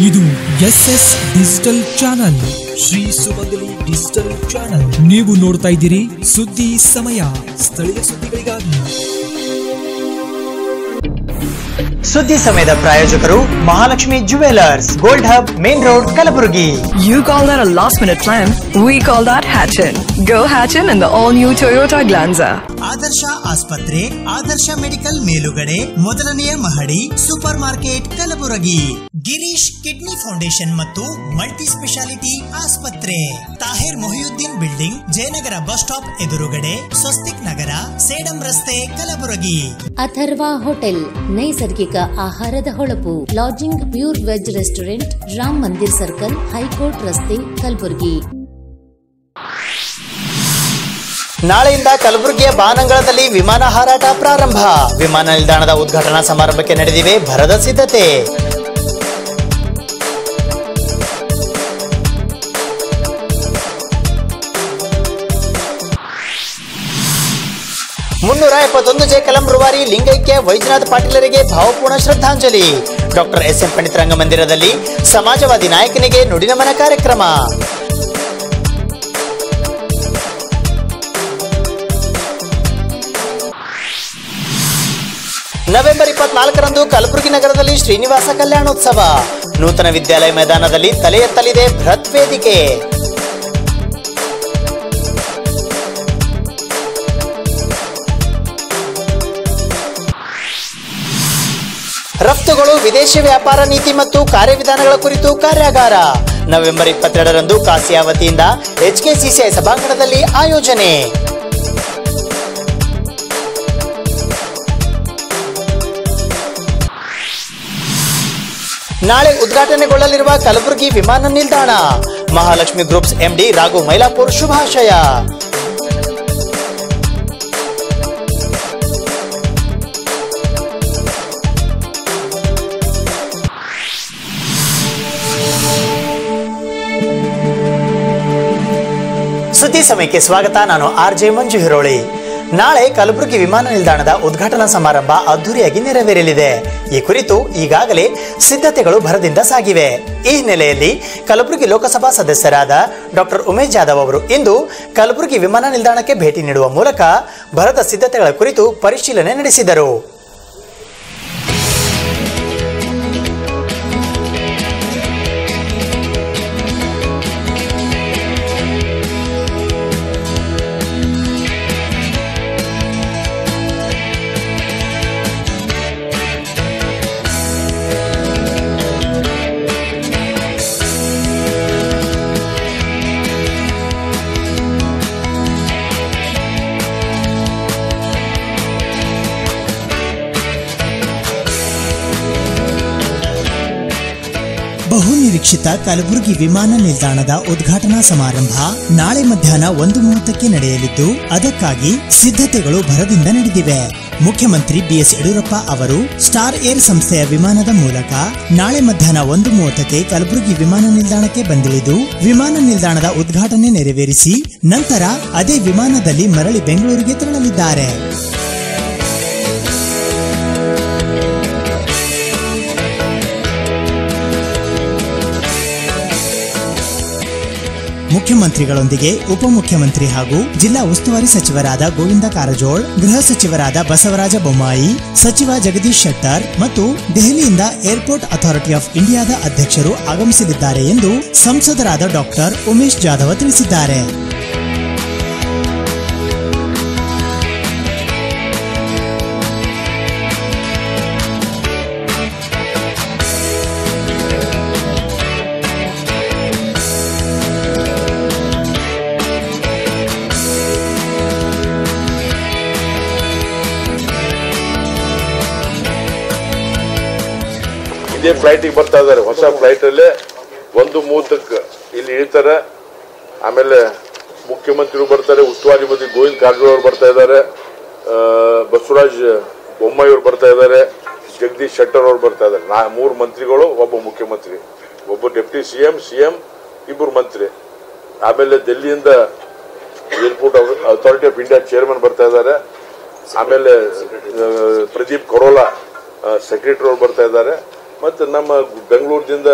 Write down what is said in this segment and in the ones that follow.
ಇದು SS digital channel, Shri ಸುಮಂಗಲಿ digital channel. ನೀವು ನೋಡ್ತಾ ಇದ್ದೀರಿ ಸುದ್ದಿ ಸಮಯ, ಸ್ಥಳೀಯ ಸುದ್ದಿಗಳಿಗಾಗಿ. ಸುದ್ದಿ ಸಮಯದ ಪ್ರಾಯೋಜಕರು Mahalakshmi jewellers, gold hub, main road, Kalaburagi. You call that a last minute plan? We call that Hatchin. Go Hatchin in the all new Toyota Glanza. ಆದರ್ಶ ಆಸ್ಪತ್ರೆ, ಆದರ್ಶ ಮೆಡಿಕಲ್ ಮೇಲುಗಡೆ, ಮೊದಲನೆಯ ಮಹಡಿ, super market, Kalaburagi. Girish kidney foundation ಮತ್ತು ಮಲ್ಟಿ ಸ್ಪೆಷಾಲಿಟಿ ಆಸ್ಪತ್ರೆ, Tahir Mohiuddin building, Jayanagar bus stop ಎದುರುಗಡೆ, ಸ್ವಸ್ತಿಕ್ ನಗರ, ಸೇಡಂ ರಸ್ತೆ, Kalaburagi. Atharva hotel, ನೈಸರ್ಗಿಕ ಆಹಾರದ ಹೊಳಪು, lodging, pure veg restaurant, Ram Mandir circle, high court ರಸ್ತೆ, ಕಲಬುರಗಿ. ನಾಳೆಯಿಂದ ಕಲಬುರಗಿಯ ಬಾನಂಗಳದಲ್ಲಿ ವಿಮಾನ ಹಾರಾಟ ಪ್ರಾರಂಭ. ವಿಮಾನ ನಿಲ್ದಾಣದ ಉದ್ಘಾಟನಾ ಸಮಾರಂಭಕ್ಕೆ ನಡೆದಿವೆ ಭರದ ಸಿದ್ಧತೆ. ಜೆ ಕಲಂ ರೂವಾರಿ ಲಿಂಗೈಕ್ಯ ವೈದ್ಯನಾಥ್ ಪಾಟೀಲರಿಗೆ ಭಾವಪೂರ್ಣ ಶ್ರದ್ಧಾಂಜಲಿ. ಡಾಕ್ಟರ್ SM ಪಂಡಿತ್ ರಂಗಮಂದಿರದಲ್ಲಿ ಸಮಾಜವಾದಿ ನಾಯಕನಿಗೆ ನುಡಿನಮನ ಕಾರ್ಯಕ್ರಮ. ನವೆಂಬರ್ 24ರಂದು ಕಲಬುರಗಿ ನಗರದಲ್ಲಿ ಶ್ರೀನಿವಾಸ ಕಲ್ಯಾಣೋತ್ಸವ. ನೂತನ ವಿದ್ಯಾಲಯ ಮೈದಾನದಲ್ಲಿ ತಲೆ ಎತ್ತಲಿದೆ ಬೃಹತ್ ವೇದಿಕೆ. ರಫ್ತುಗಳು, ವಿದೇಶಿ ವ್ಯಾಪಾರ ನೀತಿ ಮತ್ತು ಕಾರ್ಯವಿಧಾನಗಳ ಕುರಿತು ಕಾರ್ಯಾಗಾರ. ನವೆಂಬರ್ 22ರಂದು ಕಾಸಿಯಾ ವತಿಯಿಂದ HKCCI ಸಭಾಂಗಣದಲ್ಲಿ ಆಯೋಜನೆ. ನಾಳೆ ಉದ್ಘಾಟನೆಗೊಳ್ಳಲಿರುವ ಕಲಬುರಗಿ ವಿಮಾನ ನಿಲ್ದಾಣ. ಮಹಾಲಕ್ಷ್ಮಿ ಗ್ರೂಪ್ಸ್ MD ರಾಘು ಮೈಲಾಪುರ್ ಶುಭಾಶಯ. ಸುದ್ದಿ ಸಮಯಕ್ಕೆ ಸ್ವಾಗತ. ನಾನು RJ ಮಂಜು ಹಿರೋಳಿ. ನಾಳೆ ಕಲಬುರಗಿ ವಿಮಾನ ನಿಲ್ದಾಣದ ಉದ್ಘಾಟನಾ ಸಮಾರಂಭ ಅದ್ದೂರಿಯಾಗಿ ನೆರವೇರಲಿದೆ. ಈ ಕುರಿತು ಈಗಾಗಲೇ ಸಿದ್ಧತೆಗಳು ಭರದಿಂದ ಸಾಗಿವೆ. ಈ ಹಿನ್ನೆಲೆಯಲ್ಲಿ ಕಲಬುರಗಿ ಲೋಕಸಭಾ ಸದಸ್ಯರಾದ ಡಾಕ್ಟರ್ ಉಮೇಶ್ ಜಾಧವ್ ಅವರು ಇಂದು ಕಲಬುರಗಿ ವಿಮಾನ ನಿಲ್ದಾಣಕ್ಕೆ ಭೇಟಿ ನೀಡುವ ಮೂಲಕ ಭರದ ಸಿದ್ಧತೆಗಳ ಕುರಿತು ಪರಿಶೀಲನೆ ನಡೆಸಿದರು. ಬಹುನಿರೀಕ್ಷಿತ ಕಲಬುರಗಿ ವಿಮಾನ ನಿಲ್ದಾಣದ ಉದ್ಘಾಟನಾ ಸಮಾರಂಭ ನಾಳೆ ಮಧ್ಯಾಹ್ನ 1:30ಕ್ಕೆ ನಡೆಯಲಿದ್ದು, ಅದಕ್ಕಾಗಿ ಸಿದ್ಧತೆಗಳು ಭರದಿಂದ ನಡೆದಿವೆ. ಮುಖ್ಯಮಂತ್ರಿ BS ಯಡಿಯೂರಪ್ಪ ಅವರು ಸ್ಟಾರ್ ಏರ್ ಸಂಸ್ಥೆಯ ವಿಮಾನದ ಮೂಲಕ ನಾಳೆ ಮಧ್ಯಾಹ್ನ 1:30ಕ್ಕೆ ಕಲಬುರಗಿ ವಿಮಾನ ನಿಲ್ದಾಣಕ್ಕೆ ಬಂದಿಳಿದು ವಿಮಾನ ನಿಲ್ದಾಣದ ಉದ್ಘಾಟನೆ ನೆರವೇರಿಸಿ ನಂತರ ಅದೇ ವಿಮಾನದಲ್ಲಿ ಮರಳಿ ಬೆಂಗಳೂರಿಗೆ ತೆರಳಲಿದ್ದಾರೆ. ಮುಖ್ಯಮಂತ್ರಿಗಳೊಂದಿಗೆ ಉಪಮುಖ್ಯಮಂತ್ರಿ ಹಾಗೂ ಜಿಲ್ಲಾ ಉಸ್ತುವಾರಿ ಸಚಿವರಾದ ಗೋವಿಂದ ಕಾರಜೋಳ್, ಗೃಹ ಸಚಿವರಾದ ಬಸವರಾಜ ಬೊಮ್ಮಾಯಿ, ಸಚಿವ ಜಗದೀಶ್ ಶೆಟ್ಟರ್ ಮತ್ತು ದೆಹಲಿಯಿಂದ ಏರ್ಪೋರ್ಟ್ ಅಥಾರಿಟಿ ಆಫ್ ಇಂಡಿಯಾದ ಅಧ್ಯಕ್ಷರು ಆಗಮಿಸಲಿದ್ದಾರೆ ಎಂದು ಸಂಸದರಾದ ಡಾಕ್ಟರ್ ಉಮೇಶ್ ಜಾಧವ್ ತಿಳಿಸಿದ್ದಾರೆ. ಇದೇ ಫ್ಲೈಟಿಗೆ ಬರ್ತಾ ಇದ್ದಾರೆ. ಹೊಸ ಫ್ಲೈಟ್ ಅಲ್ಲೇ 1:30ಕ್ಕೆ ಇಲ್ಲಿ ಇಳಿತಾರೆ. ಆಮೇಲೆ ಮುಖ್ಯಮಂತ್ರಿಗಳು ಬರ್ತಾರೆ, ಉಸ್ತುವಾರಿ ಮಂತ್ರಿ ಗೋವಿಂದ ಕಾರಜೋಳ್ ಅವರು ಬರ್ತಾ ಇದ್ದಾರೆ, ಬಸವರಾಜ ಬೊಮ್ಮಾಯಿ ಅವರು ಬರ್ತಾ ಇದ್ದಾರೆ, ಜಗದೀಶ್ ಶೆಟ್ಟರ್ ಅವರು ಬರ್ತಾ ಇದ್ದಾರೆ. 3 ಮಂತ್ರಿಗಳು, ಒಬ್ಬ ಮುಖ್ಯಮಂತ್ರಿ, ಒಬ್ಬ ಡೆಪ್ಟಿ CM, ಇಬ್ಬರು ಮಂತ್ರಿ. ಆಮೇಲೆ ದಿಲ್ಲಿಯಿಂದ airport authority of India chairman ಬರ್ತಾ ಇದ್ದಾರೆ. ಆಮೇಲೆ ಪ್ರದೀಪ್ ಕರೋಲಾ ಸೆಕ್ರೆಟರಿ ಅವರು ಬರ್ತಾ ಇದ್ದಾರೆ. ಮತ್ತು ನಮ್ಮ ಬೆಂಗಳೂರಿನಿಂದ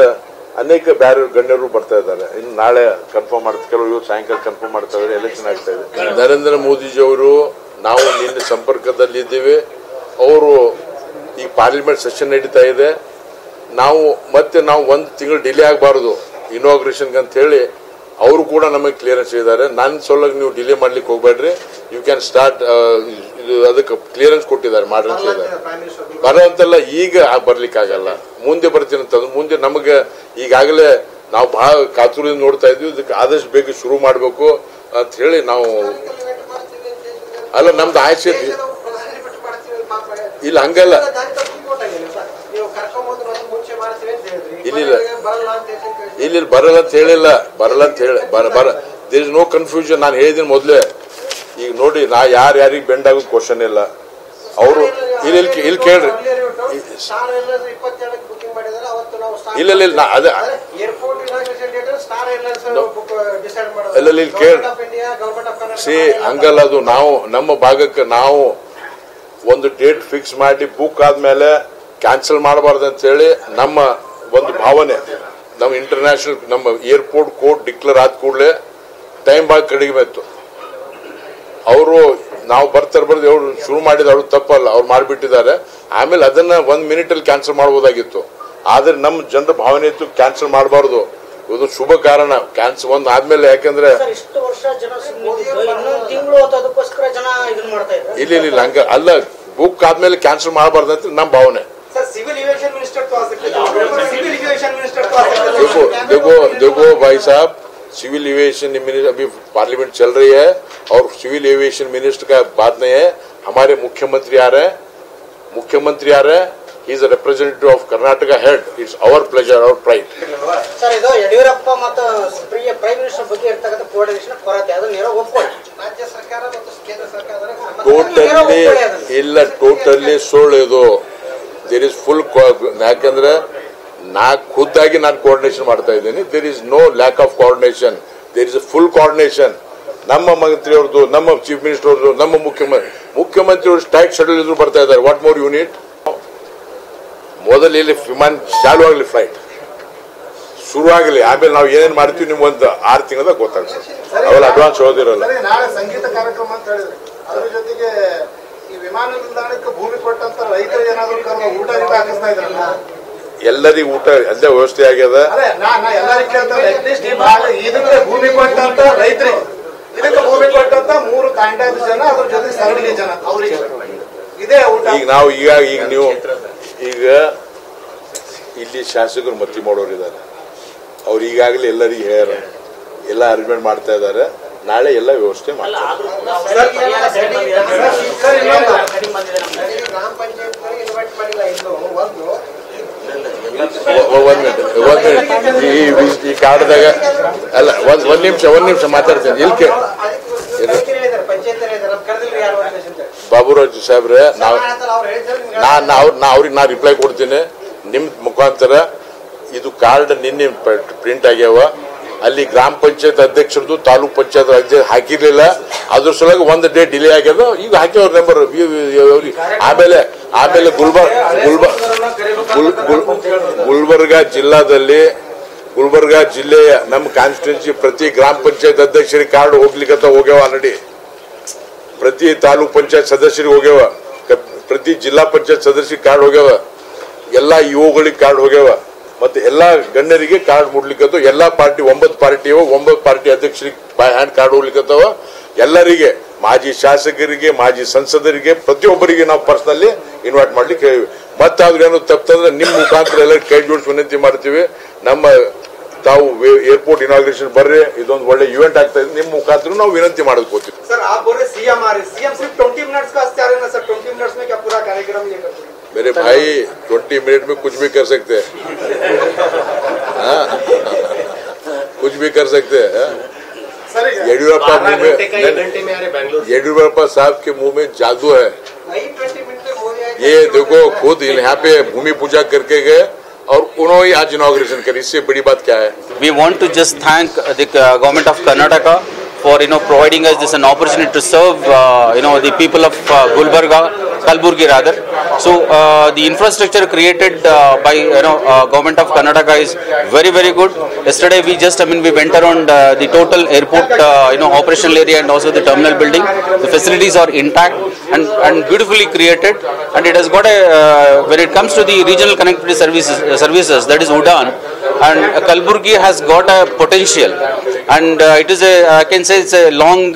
ಅನೇಕ ಬೇರೆ ಗಣ್ಯರು ಬರ್ತಾ ಇದ್ದಾರೆ. ಇನ್ನು ನಾಳೆ ಕನ್ಫರ್ಮ್ ಮಾಡ್ತಾರೆ, ಕೆಲವರು ಇವತ್ತು ಸಾಯಂಕಾಲ ಕನ್ಫರ್ಮ್ ಮಾಡ್ತಾ ಇದ್ದಾರೆ. ಎಲೆಕ್ಷನ್ ಆಗ್ತಾ ಇದೆ. ನರೇಂದ್ರ ಮೋದಿಜಿಯವರು ನಾವು ನಿನ್ನೆ ಸಂಪರ್ಕದಲ್ಲಿ ಇದ್ದೀವಿ. ಅವರು ಈಗ ಪಾರ್ಲಿಮೆಂಟ್ ಸೆಷನ್ ನಡೀತಾ ಇದೆ. ನಾವು ಒಂದು ತಿಂಗಳು ಡಿಲೇ ಆಗಬಾರದು ಇನಾಗ್ರೇಷನ್ಗೆ ಅಂತ ಹೇಳಿ ಅವರು ಕೂಡ ನಮಗೆ ಕ್ಲಿಯರೆನ್ಸ್ ಇದ್ದಾರೆ. ನನ್ನ ಸೊಲ್ಲಾಗ ನೀವು ಡಿಲೇ ಮಾಡ್ಲಿಕ್ಕೆ ಹೋಗ್ಬೇಡ್ರಿ, ಯು ಕ್ಯಾನ್ ಸ್ಟಾರ್ಟ್, ಅದಕ್ಕೆ ಕ್ಲಿಯರೆನ್ಸ್ ಕೊಟ್ಟಿದ್ದಾರೆ ಮಾಡ್ರಿ ಅಂತ ಹೇಳಿದ್ದಾರೆ. ಬರೋಂತೆಲ್ಲ ಈಗ ಬರ್ಲಿಕ್ಕೆ ಆಗಲ್ಲ, ಮುಂದೆ ಬರ್ತೀನಿ ಅಂತಂದ್ರೆ ಮುಂದೆ ನಮಗೆ ಈಗಾಗಲೇ ನಾವು ಬಹಳ ಕಾತುರದಿಂದ ನೋಡ್ತಾ ಇದ್ವಿ. ಇದಕ್ಕೆ ಆದಷ್ಟು ಬೇಗ ಶುರು ಮಾಡಬೇಕು ಅಂತ ಹೇಳಿ ನಾವು ಅಲ್ಲ ನಮ್ದು ಆಸೆ ಇಲ್ಲ, ಹಂಗಲ್ಲ ಇಲ್ಲಿ ಬರಲ್ಲ ಅಂತ ಹೇಳಿಲ್ಲ, ದೇರ್ ಇಸ್ ನೋ ಕನ್ಫ್ಯೂಷನ್. ನಾನು ಹೇಳಿದ್ದೀನಿ ಮೊದಲೇ. ಈಗ ನೋಡಿ, ನಾ ಯಾರಿಗೆ ಬೆಂಡ್ ಆಗೋದು ಕ್ವಶನ್ ಇಲ್ಲ. ಅವರು ಇಲ್ಲಿ ಕೇಳ್ರಿ, ಇಲ್ಲ ಅದೇ ಇಲ್ಲಿ ಕೇಳ್ರಿ. ಸಿ ಹಂಗಲ್ಲ, ಅದು ನಾವು ನಮ್ಮ ಭಾಗಕ್ಕೆ ನಾವು ಒಂದು ಡೇಟ್ ಫಿಕ್ಸ್ ಮಾಡಿ ಬುಕ್ ಆದ್ಮೇಲೆ ಕ್ಯಾನ್ಸಲ್ ಮಾಡಬಾರ್ದು ಅಂತ ಹೇಳಿ ನಮ್ಮ ಒಂದು ಭಾವನೆ. ನಮ್ಮ ಇಂಟರ್ನ್ಯಾಷನಲ್ ನಮ್ಮ ಏರ್ಪೋರ್ಟ್ ಕೋರ್ಟ್ ಡಿಕ್ಲೇರ್ ಆದ ಕೂಡಲೇ ಟೈಮ್ ಭಾಳ ಕಡಿಮೆ ಇತ್ತು. ಅವರು ನಾವು ಬರ್ತಾರೆ ಅವ್ರು ಶುರು ಮಾಡಿದವರು ತಪ್ಪಲ್ಲ, ಅವ್ರು ಮಾಡಿಬಿಟ್ಟಿದ್ದಾರೆ. ಆಮೇಲೆ ಅದನ್ನ 1 ಮಿನಿಟ್ ಅಲ್ಲಿ ಕ್ಯಾನ್ಸಲ್ ಮಾಡಬಹುದಾಗಿತ್ತು. ಆದ್ರೆ ನಮ್ಮ ಜನರ ಭಾವನೆ ಇತ್ತು ಕ್ಯಾನ್ಸಲ್ ಮಾಡಬಾರ್ದು, ಇದು ಶುಭ ಕಾರಣ. ಕ್ಯಾನ್ಸಲ್ ಒಂದು ಆದ್ಮೇಲೆ, ಯಾಕಂದ್ರೆ ಇಲ್ಲ ಹಂಗ ಅಲ್ಲ, ಬುಕ್ ಆದ್ಮೇಲೆ ಕ್ಯಾನ್ಸಲ್ ಮಾಡಬಾರ್ದು ಅಂತ ನಮ್ಮ ಭಾವನೆ. देखो भाई साहब, सिविल एविएशन मिनिस्टर अभी पार्लियामेंट चल रही है और सिविल एविएशन मिनिस्टर का बात नहीं है. हमारे मुख्यमंत्री आ रहे हैं. He is a representative of Karnataka head. It's our pleasure, our pride. Sir, ಇದು ಯಡಿಯೂರಪ್ಪ ಮತ್ತು ಪ್ರೈಮ್ ಮಿನಿಸ್ಟರ್ ಬಗ್ಗೆ ಇರ್ತಕ್ಕಂಥ ಕೋಆರ್ಡಿನೇಷನ್ ಕೊರತೆ, ಅದನ್ನ ಏನೋ ಒಪ್ಕೊಳ್ಳಿ. ರಾಜ್ಯ ಸರ್ಕಾರ ಮತ್ತು ಕೇಂದ್ರ ಸರ್ಕಾರ ಟೋಟಲಿ ಸುಳ್ಳು ಇದು. ದೇರ್ ಇಸ್ ಫುಲ್, ಯಾಕಂದ್ರೆ ಖುದ್ದಾಗಿ ನಾನು ಕೋಆರ್ಡಿನೇಷನ್ ಮಾಡ್ತಾ ಇದ್ದೀನಿ. There is no lack of coordination, there is full coordination. ನಮ್ಮ ಮಂತ್ರಿ ಅವ್ರದ್ದು, ನಮ್ಮ ಚೀಫ್ ಮಿನಿಸ್ಟರ್ ಅವ್ರದ್ದು, ನಮ್ಮ ಮುಖ್ಯಮಂತ್ರಿ ಅವರು ಟೈಟ್ ಶೆಡ್ಯೂಲ್ ಇದ್ರು ಬರ್ತಾ ಇದ್ದಾರೆ. What more unit? ಮೊದಲು ಇಲ್ಲಿ ವಿಮಾನ ಚಾಲು ಆಗಲಿ, ಫ್ಲೈಟ್ ಶುರು ಆಗಲಿ, ಆಮೇಲೆ ನಾವು ಏನೇನು ಮಾಡ್ತೀವಿ ನಿಮ್ಗೆ ಒಂದು 6 ತಿಂಗಳದಾಗ ಗೊತ್ತಾಗ್ತದೆ. ಅವೆಲ್ಲ ಅಡ್ವಾನ್ಸ್ ಓದಿರಲ್ಲ. ನಾಳೆ ಸಂಗೀತ ಕಾರ್ಯಕ್ರಮ ಅಂತ ಹೇಳಿದ್ರೆ ಅದ್ರ ಜೊತೆಗೆ ಈ ವಿಮಾನ ನಿಲ್ದಾಣಕ್ಕೆ ಭೂಮಿ ಕೊಟ್ಟಂತ ರೈತರು ಏನಾದ್ರು ಊಟ ಹಾಕಿಸ್ತಾ ಇದ್ರಲ್ಲ, ಎಲ್ಲರಿಗೂ ಊಟ ಅಲ್ಲೇ ವ್ಯವಸ್ಥೆ ಆಗ್ಯದ. ಇದಕ್ಕೆ ಭೂಮಿ ಕೊಟ್ಟಂತ ರೈತರಿಗೆ, ಇದಕ್ಕೆ ಭೂಮಿ ಕೊಟ್ಟಂತ 3 ಕಾಂಟ್ಯಾಕ್ಟ್ ಜನ, ಅದ್ರ ಜೊತೆ ಸರಣಿಗೆ ಜನ, ಅವ್ರಿಗೆ ಇದೇ ಊಟ. ಈಗ ನಾವು ಈಗ ಇಲ್ಲಿ ಶಾಸಕರು ಮತ್ತಿ ಮಾಡೋರಿದ್ದಾರೆ. ಅವ್ರು ಈಗಾಗಲೇ ಎಲ್ಲರಿಗೆ ಹೇಳ್ಯಾರ, ಎಲ್ಲ ಅರೇಂಜ್ಮೆಂಟ್ ಮಾಡ್ತಾ ಇದ್ದಾರೆ. ನಾಳೆ ಎಲ್ಲ ವ್ಯವಸ್ಥೆ ಮಾಡ್ತಾರೆ. ಈ ಕಾರ್ಡ್ದಾಗ ಅಲ್ಲ, ಒಂದ್ ನಿಮಿಷ ಮಾತಾಡ್ತೀನಿ. ಇಲ್ಲಿ ಬಾಬುರಾಜ್ ಸಾಹೇಬ್ರೆ, ಅವ್ರಿಗೆ ರಿಪ್ಲೈ ಕೊಡ್ತೀನಿ ನಿಮ್ ಮುಖಾಂತರ. ಇದು ಕಾರ್ಡ್ ನಿನ್ನೆ ಪ್ರಿಂಟ್ ಆಗ್ಯಾವ. ಅಲ್ಲಿ ಗ್ರಾಮ ಪಂಚಾಯತ್ ಅಧ್ಯಕ್ಷರದು, ತಾಲೂಕ್ ಪಂಚಾಯತ್ ಅಧ್ಯಕ್ಷ ಹಾಕಿರ್ಲಿಲ್ಲ. ಅದ್ರ ಸಲುವಾಗಿ ಒಂದು ಡೇ ಡಿಲೇ ಆಗ್ಯದ. ಈಗ ಹಾಕಿವ್ರ ನಂಬರ್. ಆಮೇಲೆ ಗುಲ್ಬರ್ಗಾ ಜಿಲ್ಲೆಯ ನಮ್ಮ ಕಾನ್ಸ್ಟಿಟ್ಯೂನ್ಸಿ ಪ್ರತಿ ಗ್ರಾಮ ಪಂಚಾಯತ್ ಅಧ್ಯಕ್ಷರಿಗೆ ಕಾರ್ಡ್ ಹೋಗ್ಯಾವ ಆಲ್ರೆಡಿ. ಪ್ರತಿ ತಾಲೂಕ್ ಪಂಚಾಯತ್ ಸದಸ್ಯರಿಗೆ ಹೋಗ್ಯಾವ, ಪ್ರತಿ ಜಿಲ್ಲಾ ಪಂಚಾಯತ್ ಸದಸ್ಯರಿಗೆ ಕಾರ್ಡ್ ಹೋಗ್ಯಾವ, ಎಲ್ಲಾ ಇಒಗಳಿಗೆ ಕಾರ್ಡ್ ಹೋಗ್ಯಾವ, ಮತ್ತೆ ಎಲ್ಲಾ ಗಣ್ಯರಿಗೆ ಕಾರ್ಡ್ ಮುಡ್ಲಿಕ್ಕತ್ತವ. ಎಲ್ಲಾ ಪಾರ್ಟಿ 9 ಪಾರ್ಟಿ 9 ಪಾರ್ಟಿ ಅಧ್ಯಕ್ಷರಿಗೆ ಬೈ ಹ್ಯಾಂಡ್ ಕಾರ್ಡ್ ಹೋಗ್ಲಿಕ್ಕತ್ತವ. ಎಲ್ಲರಿಗೆ, ಮಾಜಿ ಶಾಸಕರಿಗೆ, ಮಾಜಿ ಸಂಸದರಿಗೆ, ಪ್ರತಿಯೊಬ್ಬರಿಗೆ ನಾವು ಪರ್ಸನಲಿ ಇನ್ವೈಟ್ ಮಾಡ್ಲಿಕ್ಕೆ ಹೇಳಿವಿ. ಮತ್ತೆ ಅವ್ರಿಗೇನು ತಪ್ಪಂದ್ರೆ ನಿಮ್ಮ ಮುಖಾಂತರ ಎಲ್ಲ ಕೈ ಜೋಡಿಸಿ ವಿನಂತಿ ಮಾಡ್ತೀವಿ. ನಮ್ಮ ತಾವು ಏರ್ಪೋರ್ಟ್ ಇನಾಗ್ರೇಷನ್ ಬರ್ರಿ, ಇದೊಂದು ಒಳ್ಳೆ ಇವೆಂಟ್ ಆಗ್ತಾ ಇದೆ. ನಿಮ್ಮ ಮುಖಾಂತರ ನಾವು ವಿನಂತಿ ಮಾಡೋದಕ್ಕೋತೀವಿ. सर आप बोल रहे सीएम आ रहे, सीएम सिर्फ 20 मिनट्स का वास्ते आ रहे हैं सर. 20 मिनट्स में क्या पूरा कार्यक्रम ये करते हैं? मेरे भाई 20 मिनट में कुछ भी कर सकते हैं. कुछ भी कर सकते हैं. येडियुरप्पा साहब के मुंह में जादू है. ये देखो, खुद यहाँ पे भूमि पूजा करके गए और उन्होंने आज इनॉग्रेशन करी. इससे बड़ी बात क्या है? We want to just thank the government of Karnataka for providing us this an opportunity to serve the people of Gulbarga Kalburgi rather. So the infrastructure created by government of Karnataka is very, very good. Yesterday we went around the total airport operational area and also the terminal building. The facilities are intact and beautifully created, and it has got a when it comes to the regional connectivity services, that is UDAN, and Kalburgi has got a potential, and it is I can say it's a long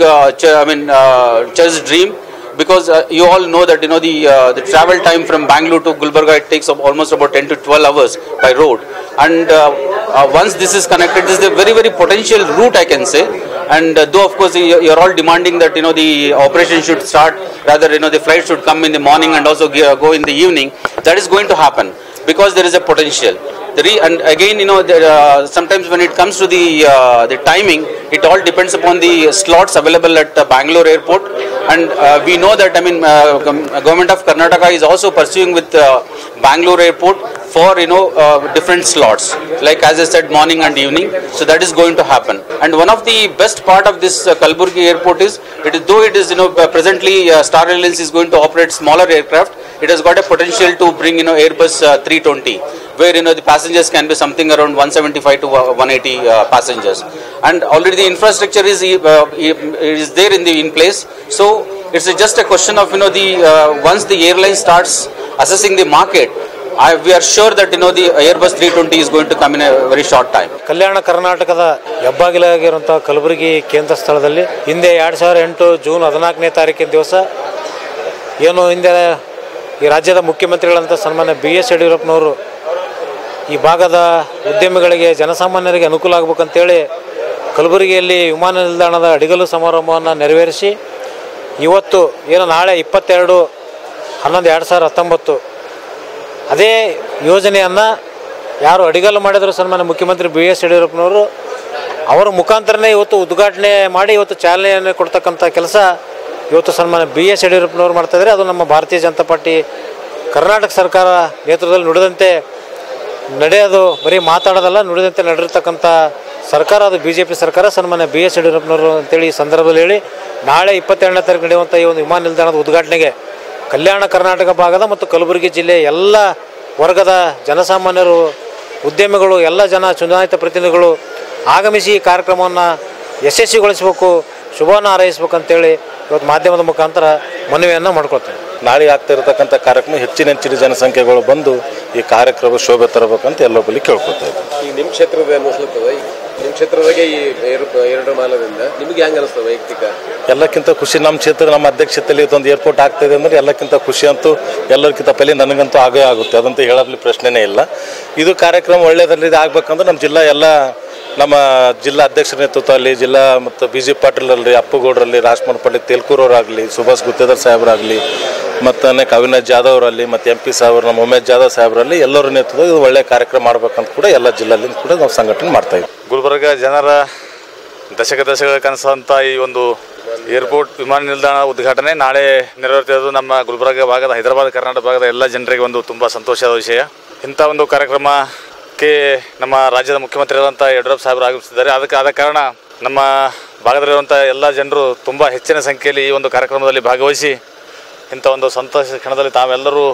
cherished dream, because you all know that the travel time from Bangalore to Gulbarga, it takes almost about 10 to 12 hours by road, and once this is connected, this is a very, very potential route, I can say. And though of course you're all demanding that the operation should start, rather the flight should come in the morning and also go in the evening, that is going to happen because there is a potential. And again, sometimes when it comes to the timing, it all depends upon the slots available at Bangalore airport, and we know that government of Karnataka is also pursuing with Bangalore airport for different slots, like as I said, morning and evening. So that is going to happen. And one of the best part of this Kalburgi airport is, though it is presently Star Alliance is going to operate smaller aircraft, it has got a potential to bring Airbus 320, where the passengers can be something around 175 to 180 passengers, and already the infrastructure is there in place. So it's just a question of once the airline starts assessing the market, we are sure that the Airbus 320 is going to come in a very short time. ಕಲ್ಯಾಣ ಕರ್ನಾಟಕದ ಹೆಬ್ಬಾಗಿಲಾಗಿರುವಂತಹ ಕಲಬುರಗಿ ಕೇಂದ್ರ ಸ್ಥಳದಲ್ಲಿ ಹಿಂದೆ 2008 June 14ನೇ ತಾರೀಕಿನ ದಿವಸ ಏನು ಹಿಂದೆ ಈ ರಾಜ್ಯದ ಮುಖ್ಯಮಂತ್ರಿಗಳಂತ ಸನ್ಮಾನ್ಯ BS ಯಡಿಯೂರಪ್ಪನವರು ಈ ಭಾಗದ ಉದ್ಯಮಿಗಳಿಗೆ, ಜನಸಾಮಾನ್ಯರಿಗೆ ಅನುಕೂಲ ಆಗಬೇಕಂತೇಳಿ ಕಲಬುರಗಿಯಲ್ಲಿ ವಿಮಾನ ನಿಲ್ದಾಣದ ಅಡಿಗಲ್ಲು ಸಮಾರಂಭವನ್ನು ನೆರವೇರಿಸಿ, ಇವತ್ತು ಏನು ನಾಳೆ 22/11/2019 ಅದೇ ಯೋಜನೆಯನ್ನು ಯಾರು ಅಡಿಗಲ್ಲು ಮಾಡಿದ್ರು ಸನ್ಮಾನ್ಯ ಮುಖ್ಯಮಂತ್ರಿ BS ಯಡಿಯೂರಪ್ಪನವರು, ಅವರ ಮುಖಾಂತರನೇ ಇವತ್ತು ಉದ್ಘಾಟನೆ ಮಾಡಿ ಇವತ್ತು ಚಾಲನೆಯನ್ನು ಕೊಡ್ತಕ್ಕಂಥ ಕೆಲಸ ಇವತ್ತು ಸನ್ಮಾನ್ಯ BS ಯಡಿಯೂರಪ್ಪನವರು ಮಾಡ್ತಾಯಿದ್ದಾರೆ. ಅದು ನಮ್ಮ ಭಾರತೀಯ ಜನತಾ ಪಾರ್ಟಿ ಕರ್ನಾಟಕ ಸರ್ಕಾರ ನೇತೃತ್ವದಲ್ಲಿ ನುಡಿದಂತೆ ನಡೆಯೋದು, ಬರೀ ಮಾತಾಡೋದಲ್ಲ, ನುಡಿದಂತೆ ನಡೆದಿರ್ತಕ್ಕಂಥ ಸರ್ಕಾರ ಅದು BJP ಸರ್ಕಾರ, ಸನ್ಮಾನ್ಯ BS ಯಡಿಯೂರಪ್ಪನವರು ಅಂತೇಳಿ ಈ ಸಂದರ್ಭದಲ್ಲಿ ಹೇಳಿ, ನಾಳೆ 22ನೇ ತಾರೀಕು ನಡೆಯುವಂಥ ಈ ಒಂದು ವಿಮಾನ ನಿಲ್ದಾಣದ ಉದ್ಘಾಟನೆಗೆ ಕಲ್ಯಾಣ ಕರ್ನಾಟಕ ಭಾಗದ ಮತ್ತು ಕಲಬುರಗಿ ಜಿಲ್ಲೆಯ ಎಲ್ಲ ವರ್ಗದ ಜನಸಾಮಾನ್ಯರು, ಉದ್ಯಮಿಗಳು, ಎಲ್ಲ ಚುನಾಯಿತ ಪ್ರತಿನಿಧಿಗಳು ಆಗಮಿಸಿ ಈ ಕಾರ್ಯಕ್ರಮವನ್ನು ಯಶಸ್ವಿಗೊಳಿಸಬೇಕು, ಶುಭವನ್ನು ಹಾರೈಸಬೇಕಂತೇಳಿ ಇವತ್ತು ಮಾಧ್ಯಮದ ಮುಖಾಂತರ ಮನವಿಯನ್ನು ಮಾಡ್ಕೊಳ್ತೇವೆ. ನಾಳೆ ಆಗ್ತಾ ಇರತಕ್ಕಂಥ ಕಾರ್ಯಕ್ರಮ ಹೆಚ್ಚಿನ ಜನಸಂಖ್ಯೆಗಳು ಬಂದು ಈ ಕಾರ್ಯಕ್ರಮ ಶೋಭೆ ತರಬೇಕಂತ ಎಲ್ಲೊಬ್ಬಲ್ಲಿ ಕೇಳ್ಕೊತಾ ಇದ್ದೀವಿ. ಈಗ ನಿಮ್ಮ ಕ್ಷೇತ್ರದ ಅನಿಸ್ಲತ್ತದ, ನಿಮ್ಮ ಕ್ಷೇತ್ರದಾಗೆ ಈ ಎರಡು ಮಾಲದಿಂದ ನಿಮ್ಗೆ ಹೆಂಗೆ ಅನಿಸ್ತದೆ ವೈಯಕ್ತಿಕ? ಎಲ್ಲಕ್ಕಿಂತ ಖುಷಿ ನಮ್ಮ ಕ್ಷೇತ್ರ, ನಮ್ಮ ಅಧ್ಯಕ್ಷತೆಯಲ್ಲಿ ಒಂದು ಏರ್ಪೋರ್ಟ್ ಆಗ್ತಾಯಿದೆ ಅಂದರೆ ಎಲ್ಲಕ್ಕಿಂತ ಖುಷಿ ಅಂತೂ ಎಲ್ಲರಿಗಿಂತ ಪೈಲಿ ನನಗಂತೂ ಆಗೇ ಆಗುತ್ತೆ, ಅದಂತೂ ಹೇಳೋದ್ರಲ್ಲಿ ಪ್ರಶ್ನೆನೇ ಇಲ್ಲ. ಇದು ಕಾರ್ಯಕ್ರಮ ಒಳ್ಳೆಯದಲ್ಲಿ ಆಗಬೇಕಂದ್ರೆ ನಮ್ಮ ನಮ್ಮ ಜಿಲ್ಲಾ ಅಧ್ಯಕ್ಷರ ನೇತೃತ್ವದಲ್ಲಿ ಜಿಲ್ಲಾ ಮತ್ತು BJP ಪಾಟೀಲಲ್ಲಿ, ಅಪ್ಪುಗೌಡರಲ್ಲಿ, ರಾಜ್ಕುಮಾರ್ ಪಂಡಿತ್ ತೇಲ್ಕೂರವರಾಗಲಿ, ಸುಭಾಷ್ ಗುತ್ತೇದಾರ್ ಸಾಹೇಬರಾಗಲಿ, ಮತ್ತು ಅನೇಕ ಅವಿನಾಶ್ ಜಾಧವ್ ಅವರಲ್ಲಿ, ಮತ್ತು MP ಸಾಹೇಬರು, ನಮ್ಮ ಉಮೇಶ್ ಜಾಧವ್ ಸಾಹೇಬರಲ್ಲಿ ಎಲ್ಲರ ನೇತೃತ್ವ ಇದು ಒಳ್ಳೆಯ ಕಾರ್ಯಕ್ರಮ ಮಾಡ್ಬೇಕಂತ ಕೂಡ ಎಲ್ಲ ಜಿಲ್ಲೆಯಲ್ಲಿ ಕೂಡ ನಾವು ಸಂಘಟನೆ ಮಾಡ್ತಾಯಿದ್ವಿ. ಗುಲ್ಬರ್ಗ ಜನರ ದಶಕಗಳ ಕನಸಂತ ಈ ಒಂದು ಏರ್ಪೋರ್ಟ್ ವಿಮಾನ ನಿಲ್ದಾಣ ಉದ್ಘಾಟನೆ ನಾಳೆ ನೆರವೇರ್ತಿರೋದು ನಮ್ಮ ಗುಲ್ಬರ್ಗ ಭಾಗದ, ಹೈದರಾಬಾದ್ ಕರ್ನಾಟಕ ಭಾಗದ ಎಲ್ಲ ಜನರಿಗೆ ಒಂದು ತುಂಬ ಸಂತೋಷದ ವಿಷಯ. ಇಂಥ ಒಂದು ಕಾರ್ಯಕ್ರಮಕ್ಕೆ ನಮ್ಮ ರಾಜ್ಯದ ಮುಖ್ಯಮಂತ್ರಿಯಾದಂಥ ಯಡಿಯೂರಪ್ಪ ಸಾಹೇಬರು ಆಗಮಿಸಿದ್ದಾರೆ. ಆದ ಕಾರಣ ನಮ್ಮ ಭಾಗದಲ್ಲಿರುವಂಥ ಎಲ್ಲ ಜನರು ತುಂಬ ಹೆಚ್ಚಿನ ಸಂಖ್ಯೆಯಲ್ಲಿ ಈ ಒಂದು ಕಾರ್ಯಕ್ರಮದಲ್ಲಿ ಭಾಗವಹಿಸಿ ಇಂಥ ಒಂದು ಸಂತೋಷ ಕ್ಷಣದಲ್ಲಿ ತಾವೆಲ್ಲರೂ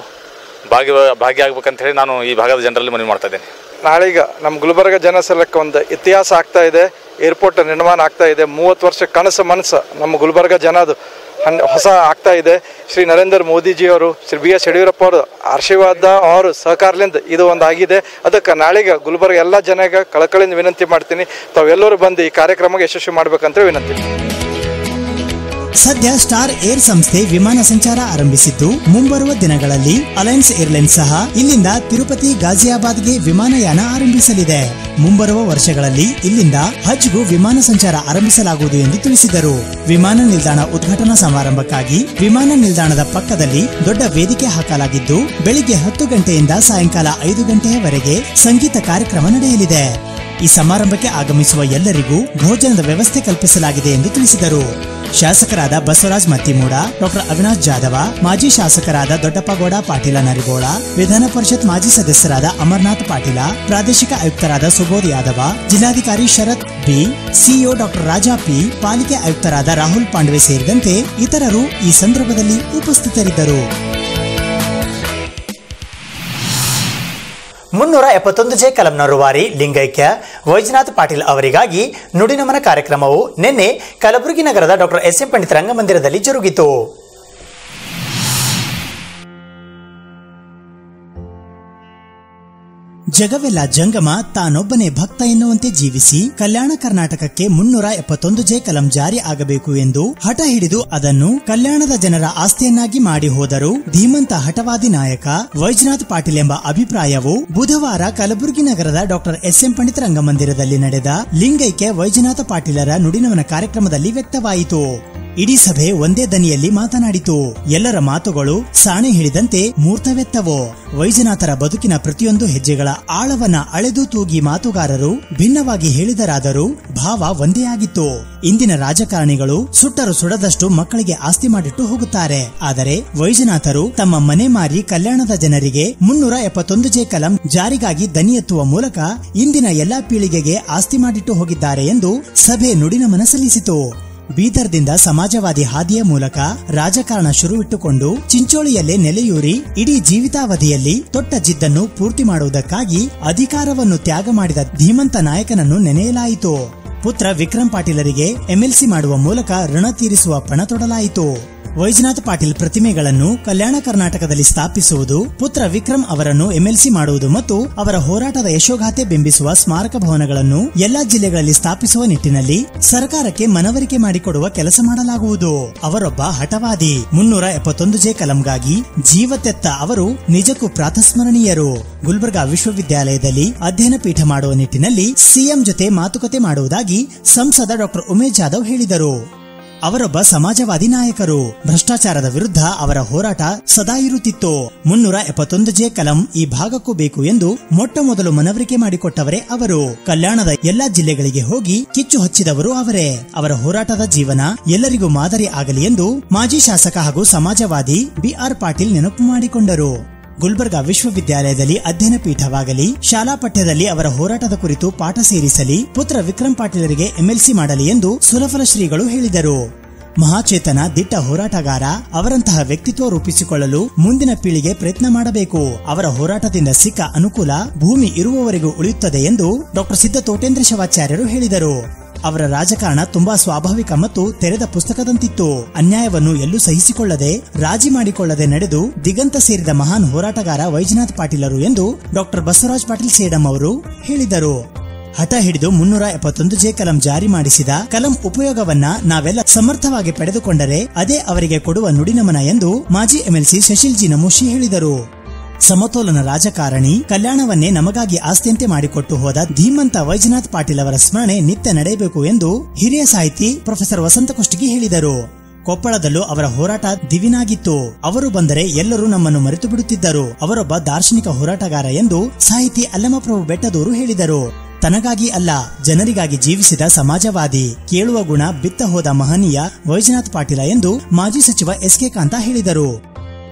ಭಾಗಿಯಾಗಬೇಕಂತ ಹೇಳಿ ನಾನು ಈ ಭಾಗದ ಜನರಲ್ಲಿ ಮನವಿ ಮಾಡ್ತಾ ಇದ್ದೇನೆ. ನಾಳೀಗ ನಮ್ಮ ಗುಲ್ಬರ್ಗ ಜನಸಲಕ್ಕೆ ಒಂದು ಇತಿಹಾಸ ಆಗ್ತಾ ಇದೆ, ಏರ್ಪೋರ್ಟ್ ನಿರ್ಮಾಣ ಆಗ್ತಾ ಇದೆ. 30 ವರ್ಷ ಕನಸು ಮನಸ್ಸು ನಮ್ಮ ಗುಲ್ಬರ್ಗ ಜನದು ಹೊಸ ಆಗ್ತಾ ಇದೆ. ಶ್ರೀ ನರೇಂದ್ರ ಮೋದಿಜಿಯವರು, ಶ್ರೀ BS ಯಡಿಯೂರಪ್ಪ ಅವರು ಆಶೀರ್ವಾದ ಅವರು ಸಹಕಾರದಿಂದ ಇದು ಒಂದು ಆಗಿದೆ. ಅದಕ್ಕೆ ನಾಳೆಗೆ ಗುಲ್ಬರ್ಗ ಎಲ್ಲ ಜನಗೆ ಕಳಕಳಿಯಿಂದ ವಿನಂತಿ ಮಾಡ್ತೀನಿ, ತಾವೆಲ್ಲರೂ ಬಂದು ಈ ಕಾರ್ಯಕ್ರಮಕ್ಕೆ ಯಶಸ್ವಿ ಮಾಡ್ಬೇಕಂತ ವಿನಂತಿ. ಸದ್ಯ ಸ್ಟಾರ್ ಏರ್ ಸಂಸ್ಥೆ ವಿಮಾನ ಸಂಚಾರ ಆರಂಭಿಸಿದ್ದು, ಮುಂಬರುವ ದಿನಗಳಲ್ಲಿ ಅಲಯನ್ಸ್ ಏರ್ಲೈನ್ಸ್ ಸಹ ಇಲ್ಲಿಂದ ತಿರುಪತಿ, ಗಾಜಿಯಾಬಾದ್ಗೆ ವಿಮಾನಯಾನ ಆರಂಭಿಸಲಿದೆ. ಮುಂಬರುವ ವರ್ಷಗಳಲ್ಲಿ ಇಲ್ಲಿಂದ ಹಜ್ಗೂ ವಿಮಾನ ಸಂಚಾರ ಆರಂಭಿಸಲಾಗುವುದು ಎಂದು ತಿಳಿಸಿದರು. ವಿಮಾನ ನಿಲ್ದಾಣ ಉದ್ಘಾಟನಾ ಸಮಾರಂಭಕ್ಕಾಗಿ ವಿಮಾನ ನಿಲ್ದಾಣದ ಪಕ್ಕದಲ್ಲಿ ದೊಡ್ಡ ವೇದಿಕೆ ಹಾಕಲಾಗಿದ್ದು, ಬೆಳಿಗ್ಗೆ 10 ಗಂಟೆಯಿಂದ ಸಾಯಂಕಾಲ 5 ಗಂಟೆಯವರೆಗೆ ಸಂಗೀತ ಕಾರ್ಯಕ್ರಮ ನಡೆಯಲಿದೆ. ಈ ಸಮಾರಂಭಕ್ಕೆ ಆಗಮಿಸುವ ಎಲ್ಲರಿಗೂ ಭೋಜನದ ವ್ಯವಸ್ಥೆ ಕಲ್ಪಿಸಲಾಗಿದೆ ಎಂದು ತಿಳಿಸಿದರು. ಶಾಸಕರಾದ ಬಸವರಾಜ್ ಮತ್ತಿಮೂಡ, ಡಾಕ್ಟರ್ ಅವಿನಾಶ್ ಜಾಧವ, ಮಾಜಿ ಶಾಸಕರಾದ ದೊಡ್ಡಪ್ಪಗೌಡ ಪಾಟೀಲ ನರಿಗೋಳ, ವಿಧಾನ ಪರಿಷತ್ ಮಾಜಿ ಸದಸ್ಯರಾದ ಅಮರನಾಥ್ ಪಾಟೀಲ, ಪ್ರಾದೇಶಿಕ ಆಯುಕ್ತರಾದ ಸುಬೋಧ್ ಯಾದವ, ಜಿಲ್ಲಾಧಿಕಾರಿ Sharath B, CEO doctor Raja P, ಪಾಲಿಕೆ ಆಯುಕ್ತರಾದ ರಾಹುಲ್ ಪಾಂಡ್ವೆ ಸೇರಿದಂತೆ ಇತರರು ಈ ಸಂದರ್ಭದಲ್ಲಿ ಉಪಸ್ಥಿತರಿದ್ದರು. 371 ಕಲಂನ ರೂವಾರಿ ಲಿಂಗೈಕ್ಯ ವೈಜನಾಥ್ ಪಾಟೀಲ್ ಅವರಿಗಾಗಿ ನುಡಿನಮನ ಕಾರ್ಯಕ್ರಮವು ನಿನ್ನೆ ಕಲಬುರಗಿ ನಗರದ ಡಾಕ್ಟರ್ ಎಸ್ ಎಂ ಪಂಡಿತ್ ರಂಗಮಂದಿರದಲ್ಲಿ ಜರುಗಿತು. ಜಗವೆಲ್ಲ ಜಂಗಮ ತಾನೊಬ್ಬನೇ ಭಕ್ತ ಎನ್ನುವಂತೆ ಜೀವಿಸಿ ಕಲ್ಯಾಣ ಕರ್ನಾಟಕಕ್ಕೆ 371 ಕಲಂ ಜಾರಿ ಆಗಬೇಕು ಎಂದು ಹಠ ಹಿಡಿದು ಅದನ್ನು ಕಲ್ಯಾಣದ ಜನರ ಆಸ್ತಿಯನ್ನಾಗಿ ಮಾಡಿ ಹೋದರು ಧೀಮಂತ ಹಠವಾದಿ ನಾಯಕ ವೈಜನಾಥ್ ಪಾಟೀಲ್ ಎಂಬ ಅಭಿಪ್ರಾಯವು ಬುಧವಾರ ಕಲಬುರಗಿ ನಗರದ ಡಾಕ್ಟರ್ ಎಸ್ ಎಂ ಪಂಡಿತ್ ರಂಗಮಂದಿರದಲ್ಲಿ ನಡೆದ ಲಿಂಗೈಕ್ಯ ವೈಜನಾಥ ಪಾಟೀಲರ ನುಡಿನಮನ ಕಾರ್ಯಕ್ರಮದಲ್ಲಿ ವ್ಯಕ್ತವಾಯಿತು. ಇಡೀ ಸಭೆ ಒಂದೇ ದನಿಯಲ್ಲಿ ಮಾತನಾಡಿತು. ಎಲ್ಲರ ಮಾತುಗಳು ಸಾಣೆ ಹಿಡಿದಂತೆ ಮೂರ್ತವೆತ್ತವು. ವೈಜನಾಥರ ಬದುಕಿನ ಪ್ರತಿಯೊಂದು ಹೆಜ್ಜೆಗಳ ಆಳವನ್ನ ಅಳೆದು ತೂಗಿ ಮಾತುಗಾರರು ಭಿನ್ನವಾಗಿ ಹೇಳಿದರಾದರೂ ಭಾವ ಒಂದೇ ಆಗಿತ್ತು. ಇಂದಿನ ರಾಜಕಾರಣಿಗಳು ಸುಟ್ಟರು ಸುಡದಷ್ಟು ಮಕ್ಕಳಿಗೆ ಆಸ್ತಿ ಮಾಡಿಟ್ಟು ಹೋಗುತ್ತಾರೆ. ಆದರೆ ವೈಜನಾಥರು ತಮ್ಮ ಮನೆ ಮಾರಿ ಕಲ್ಯಾಣದ ಜನರಿಗೆ 371 ಕಲಂ ಜಾರಿಗಾಗಿ ದನಿ ಎತ್ತುವ ಮೂಲಕ ಇಂದಿನ ಎಲ್ಲಾ ಪೀಳಿಗೆಗೆ ಆಸ್ತಿ ಮಾಡಿಟ್ಟು ಹೋಗಿದ್ದಾರೆ ಎಂದು ಸಭೆ ನುಡಿನಮನ ಸಲ್ಲಿಸಿತು. ಬೀದರ್ದಿಂದ ಸಮಾಜವಾದಿ ಹಾದಿಯ ಮೂಲಕ ರಾಜಕಾರಣ ಶುರುವಿಟ್ಟುಕೊಂಡು ಚಿಂಚೋಳಿಯಲ್ಲೇ ನೆಲೆಯೂರಿ ಇಡೀ ಜೀವಿತಾವಧಿಯಲ್ಲಿ ತೊಟ್ಟ ಜಿದ್ದನ್ನು ಪೂರ್ತಿ ಮಾಡುವುದಕ್ಕಾಗಿ ಅಧಿಕಾರವನ್ನು ತ್ಯಾಗ ಮಾಡಿದ ಧೀಮಂತ ನಾಯಕನನ್ನು ನೆನೆಯಲಾಯಿತು. ಪುತ್ರ ವಿಕ್ರಮ್ ಪಾಟೀಲರಿಗೆ ಎಂಎಲ್ಸಿ ಮಾಡುವ ಮೂಲಕ ಋಣ ತೀರಿಸುವ ಪಣ ತೊಡಲಾಯಿತು. ವೈಜನಾಥ್ ಪಾಟೀಲ್ ಪ್ರತಿಮೆಗಳನ್ನು ಕಲ್ಯಾಣ ಕರ್ನಾಟಕದಲ್ಲಿ ಸ್ಥಾಪಿಸುವುದು, ಪುತ್ರ ವಿಕ್ರಮ್ ಅವರನ್ನು ಎಂಎಲ್ಸಿ ಮಾಡುವುದು ಮತ್ತು ಅವರ ಹೋರಾಟದ ಯಶೋಗಾಥೆ ಬಿಂಬಿಸುವ ಸ್ಮಾರಕ ಭವನಗಳನ್ನು ಎಲ್ಲಾ ಜಿಲ್ಲೆಗಳಲ್ಲಿ ಸ್ಥಾಪಿಸುವ ನಿಟ್ಟಿನಲ್ಲಿ ಸರ್ಕಾರಕ್ಕೆ ಮನವರಿಕೆ ಮಾಡಿಕೊಡುವ ಕೆಲಸ ಮಾಡಲಾಗುವುದು. ಅವರೊಬ್ಬ ಹಠವಾದಿ. 371 ಕಲಂಗಾಗಿ ಜೀವತೆತ್ತ ಅವರು ನಿಜಕ್ಕೂ ಪ್ರಾತಸ್ಮರಣೀಯರು. ಗುಲ್ಬರ್ಗಾ ವಿಶ್ವವಿದ್ಯಾಲಯದಲ್ಲಿ ಅಧ್ಯಯನ ಪೀಠ ಮಾಡುವ ನಿಟ್ಟಿನಲ್ಲಿ ಸಿಎಂ ಜೊತೆ ಮಾತುಕತೆ ಮಾಡುವುದಾಗಿ ಸಂಸದ ಡಾಕ್ಟರ್ ಉಮೇಶ್ ಜಾಧವ್ ಹೇಳಿದರು. ಅವರೊಬ್ಬ ಸಮಾಜವಾದಿ ನಾಯಕರು. ಭ್ರಷ್ಟಾಚಾರದ ವಿರುದ್ಧ ಅವರ ಹೋರಾಟ ಸದಾ ಇರುತ್ತಿತ್ತು. 371 ಕಲಂ ಈ ಭಾಗಕ್ಕೂ ಬೇಕು ಎಂದು ಮೊಟ್ಟ ಮೊದಲು ಮನವರಿಕೆ ಮಾಡಿಕೊಟ್ಟವರೇ ಅವರು. ಕಲ್ಯಾಣದ ಎಲ್ಲಾ ಜಿಲ್ಲೆಗಳಿಗೆ ಹೋಗಿ ಕಿಚ್ಚು ಹಚ್ಚಿದವರು ಅವರೇ. ಅವರ ಹೋರಾಟದ ಜೀವನ ಎಲ್ಲರಿಗೂ ಮಾದರಿ ಆಗಲಿ ಎಂದು ಮಾಜಿ ಶಾಸಕ ಹಾಗೂ ಸಮಾಜವಾದಿ ಬಿಆರ್ ಪಾಟೀಲ್ ನೆನಪು ಮಾಡಿಕೊಂಡರು. ಗುಲ್ಬರ್ಗಾ ವಿಶ್ವವಿದ್ಯಾಲಯದಲ್ಲಿ ಅಧ್ಯಯನ ಪೀಠವಾಗಲಿ, ಶಾಲಾ ಪಠ್ಯದಲ್ಲಿ ಅವರ ಹೋರಾಟದ ಕುರಿತು ಪಾಠ ಸೇರಿಸಲಿ, ಪುತ್ರ ವಿಕ್ರಮ್ ಪಾಟೀಲರಿಗೆ ಎಂಎಲ್ಸಿ ಮಾಡಲಿ ಎಂದು ಸುಲಫಲ ಶ್ರೀಗಳು ಹೇಳಿದರು. ಮಹಾಚೇತನ, ದಿಟ್ಟ ಹೋರಾಟಗಾರ. ಅವರಂತಹ ವ್ಯಕ್ತಿತ್ವ ರೂಪಿಸಿಕೊಳ್ಳಲು ಮುಂದಿನ ಪೀಳಿಗೆ ಪ್ರಯತ್ನ ಮಾಡಬೇಕು. ಅವರ ಹೋರಾಟದಿಂದ ಸಿಕ್ಕ ಅನುಕೂಲ ಭೂಮಿ ಇರುವವರೆಗೂ ಉಳಿಯುತ್ತದೆ ಎಂದು ಡಾಕ್ಟರ್ ಸಿದ್ದ ತೋಟೇಂದ್ರ ಶಿವಾಚಾರ್ಯರು ಹೇಳಿದರು. ಅವರ ರಾಜಕಾರಣ ತುಂಬಾ ಸ್ವಾಭಾವಿಕ ಮತ್ತು ತೆರೆದ ಪುಸ್ತಕದಂತಿತ್ತು. ಅನ್ಯಾಯವನ್ನು ಎಲ್ಲೂ ಸಹಿಸಿಕೊಳ್ಳದೆ, ರಾಜಿ ಮಾಡಿಕೊಳ್ಳದೆ ನಡೆದು ದಿಗಂತ ಸೇರಿದ ಮಹಾನ್ ಹೋರಾಟಗಾರ ವೈಜನಾಥ್ ಪಾಟೀಲರು ಎಂದು ಡಾಕ್ಟರ್ ಬಸವರಾಜ್ ಪಾಟೀಲ್ ಸೇಡಂ ಅವರು ಹೇಳಿದರು. ಹಠ ಹಿಡಿದು 371 ಕಲಂ ಜಾರಿ ಮಾಡಿಸಿದ ಕಲಂ ಉಪಯೋಗವನ್ನ ನಾವೆಲ್ಲ ಸಮರ್ಥವಾಗಿ ಪಡೆದುಕೊಂಡರೆ ಅದೇ ಅವರಿಗೆ ಕೊಡುವ ನುಡಿನಮನ ಎಂದು ಮಾಜಿ ಎಂಎಲ್ಸಿ ಶಶಿಲ್ ಜಿ ನಮೋಶಿ ಹೇಳಿದರು. ಸಮತೋಲನ ರಾಜಕಾರಣಿ, ಕಲ್ಯಾಣವನ್ನೇ ನಮಗಾಗಿ ಆಸ್ತಿಯಂತೆ ಮಾಡಿಕೊಟ್ಟು ಹೋದ ಧೀಮಂತ ವೈಜನಾಥ್ ಪಾಟೀಲ್ ಅವರ ಸ್ಮರಣೆ ನಿತ್ಯ ನಡೆಯಬೇಕು ಎಂದು ಹಿರಿಯ ಸಾಹಿತಿ ಪ್ರೊಫೆಸರ್ ವಸಂತ ಕುಷ್ಟಗಿ ಹೇಳಿದರು. ಕೊಪ್ಪಳದಲ್ಲೂ ಅವರ ಹೋರಾಟ ದಿವಿನಾಗಿತ್ತು. ಅವರು ಬಂದರೆ ಎಲ್ಲರೂ ನಮ್ಮನ್ನು ಮರೆತು ಬಿಡುತ್ತಿದ್ದರು. ಅವರೊಬ್ಬ ದಾರ್ಶನಿಕ ಹೋರಾಟಗಾರ ಎಂದು ಸಾಹಿತಿ ಅಲ್ಲಮಪ್ರಭು ಬೆಟ್ಟದೂರು ಹೇಳಿದರು. ತನಗಾಗಿ ಅಲ್ಲ, ಜನರಿಗಾಗಿ ಜೀವಿಸಿದ ಸಮಾಜವಾದಿ, ಕೇಳುವ ಗುಣ ಬಿತ್ತ ಹೋದ ಮಹನೀಯ ವೈಜನಾಥ್ ಪಾಟೀಲ ಎಂದು ಮಾಜಿ ಸಚಿವ ಎಸ್ಕೆ ಕಾಂತ ಹೇಳಿದರು.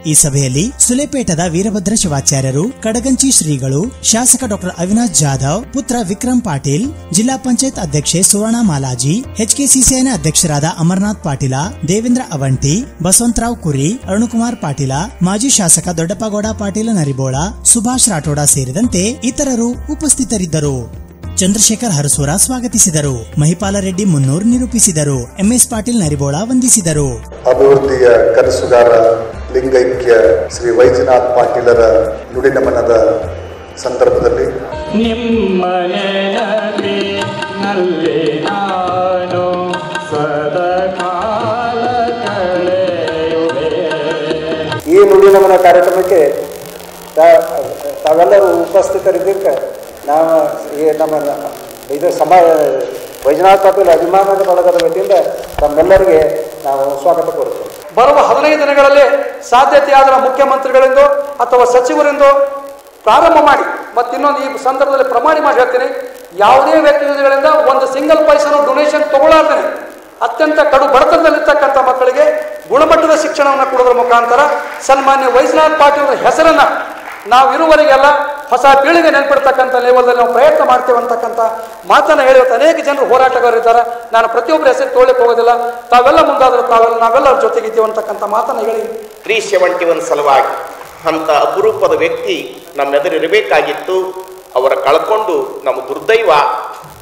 ಈ ಸಭೆಯಲ್ಲಿ ಸುಲೇಪೇಟದ ವೀರಭದ್ರ ಶಿವಾಚಾರ್ಯರು, ಕಡಗಂಚಿ ಶ್ರೀಗಳು, ಶಾಸಕ ಡಾಕ್ಟರ್ ಅವಿನಾಶ್ ಜಾಧವ್, ಪುತ್ರ ವಿಕ್ರಮ್ ಪಾಟೀಲ್, ಜಿಲ್ಲಾ ಪಂಚಾಯತ್ ಅಧ್ಯಕ್ಷೆ ಸುವರ್ಣ ಮಾಲಾಜಿ, ಎಚ್ಕೆಸಿಸಿಐನ ಅಧ್ಯಕ್ಷರಾದ ಅಮರನಾಥ್ ಪಾಟೀಲ, ದೇವೇಂದ್ರ ಅವಂಟಿ, ಬಸವಂತರಾವ್ ಕುರಿ, ಅರುಣಕುಮಾರ್ ಪಾಟೀಲ, ಮಾಜಿ ಶಾಸಕ ದೊಡ್ಡಪ್ಪಗೌಡ ಪಾಟೀಲ ನರಿಬೋಳ, ಸುಭಾಷ್ ರಾಠೋಡ ಸೇರಿದಂತೆ ಇತರರು ಉಪಸ್ಥಿತರಿದ್ದರು. ಚಂದ್ರಶೇಖರ್ ಹರಸೂರ ಸ್ವಾಗತಿಸಿದರು. ಮಹಿಪಾಲ ರೆಡ್ಡಿ ಮುನ್ನೂರ್ ನಿರೂಪಿಸಿದರು. ಎಂಎಸ್ ಪಾಟೀಲ್ ನರಿಬೋಳ ವಂದಿಸಿದರು. ಅಭಿವೃದ್ಧಿಯ ಕನಸುಗಾರ ಲಿಂಗೈಕ್ಯ ಶ್ರೀ ವೈಜನಾಥ್ ಪಾಟೀಲರ ನುಡಿನಮನದ ಸಂದರ್ಭದಲ್ಲಿ ಈ ನುಡಿನಮನ ಕಾರ್ಯಕ್ರಮಕ್ಕೆ ತಾವೆಲ್ಲರೂ ಉಪಸ್ಥಿತರಿದ್ದಕ್ಕೆ ನಾವು ನಮ್ಮ ಇದು ವೈಜನಾಥ್ ಪಾಟೀಲ್ ಅಭಿಮಾನದ ಬಳಗದ ವತಿಯಿಂದ ತಮ್ಮೆಲ್ಲರಿಗೆ ನಾವು ಸ್ವಾಗತ ಕೋರುತ್ತೇವೆ. ಬರುವ 15 ದಿನಗಳಲ್ಲಿ ಸಾಧ್ಯತೆಯಾದ ಮುಖ್ಯಮಂತ್ರಿಗಳಿಂದ ಅಥವಾ ಸಚಿವರಿಂದೋ ಪ್ರಾರಂಭ ಮಾಡಿ, ಮತ್ತು ಇನ್ನೊಂದು ಈ ಸಂದರ್ಭದಲ್ಲಿ ಪ್ರಮಾಣ ಮಾಡಿ ಹೇಳ್ತೀನಿ, ಯಾವುದೇ ವ್ಯಕ್ತಿಗಳಿಂದ ಒಂದು ಸಿಂಗಲ್ ಪೈಸನು ಡೊನೇಷನ್ ತಗೊಳ್ಳಾರ್ದೇನೆ ಅತ್ಯಂತ ಕಡು ಬಡತನದಲ್ಲಿರ್ತಕ್ಕಂಥ ಮಕ್ಕಳಿಗೆ ಗುಣಮಟ್ಟದ ಶಿಕ್ಷಣವನ್ನು ಕೊಡೋದ್ರ ಮುಖಾಂತರ ಸನ್ಮಾನ್ಯ ವೈಜನಾಥ್ ಪಾಟೀಲ್ ಹೆಸರನ್ನ ನಾವು ಇರುವವರೆಗೆಲ್ಲ ಹೊಸ ಪೀಳಿಗೆ ನೆನಪಿಡ್ತಕ್ಕಂಥ ಲೆವೆಲ್ದಲ್ಲಿ ನಾವು ಪ್ರಯತ್ನ ಮಾಡ್ತೇವೆ ಅಂತಕ್ಕಂಥ ಮಾತನ್ನು ಹೇಳಿ ಅನೇಕ ಜನರು ಹೋರಾಟಗಾರರಿದ್ದಾರೆ. ನಾನು ಪ್ರತಿಯೊಬ್ಬರ ಹೆಸರು ತೋಳಕ್ಕೆ ಹೋಗೋದಿಲ್ಲ. ತಾವೆಲ್ಲ ಮುಂದಾದ್ರೆ ನಾವೆಲ್ಲ ಅವ್ರ ಜೊತೆಗಿದ್ದೀವಿ ಅಂತಕ್ಕಂಥ ಮಾತನ್ನು ಹೇಳಿ 371 ಸಲುವಾಗಿ ಅಂಥ ಅಪರೂಪದ ವ್ಯಕ್ತಿ ನಮ್ಮೆದುರಿರಬೇಕಾಗಿತ್ತು. ಅವರ ಕಳ್ಕೊಂಡು ನಮ್ಮ ದುರ್ದೈವ.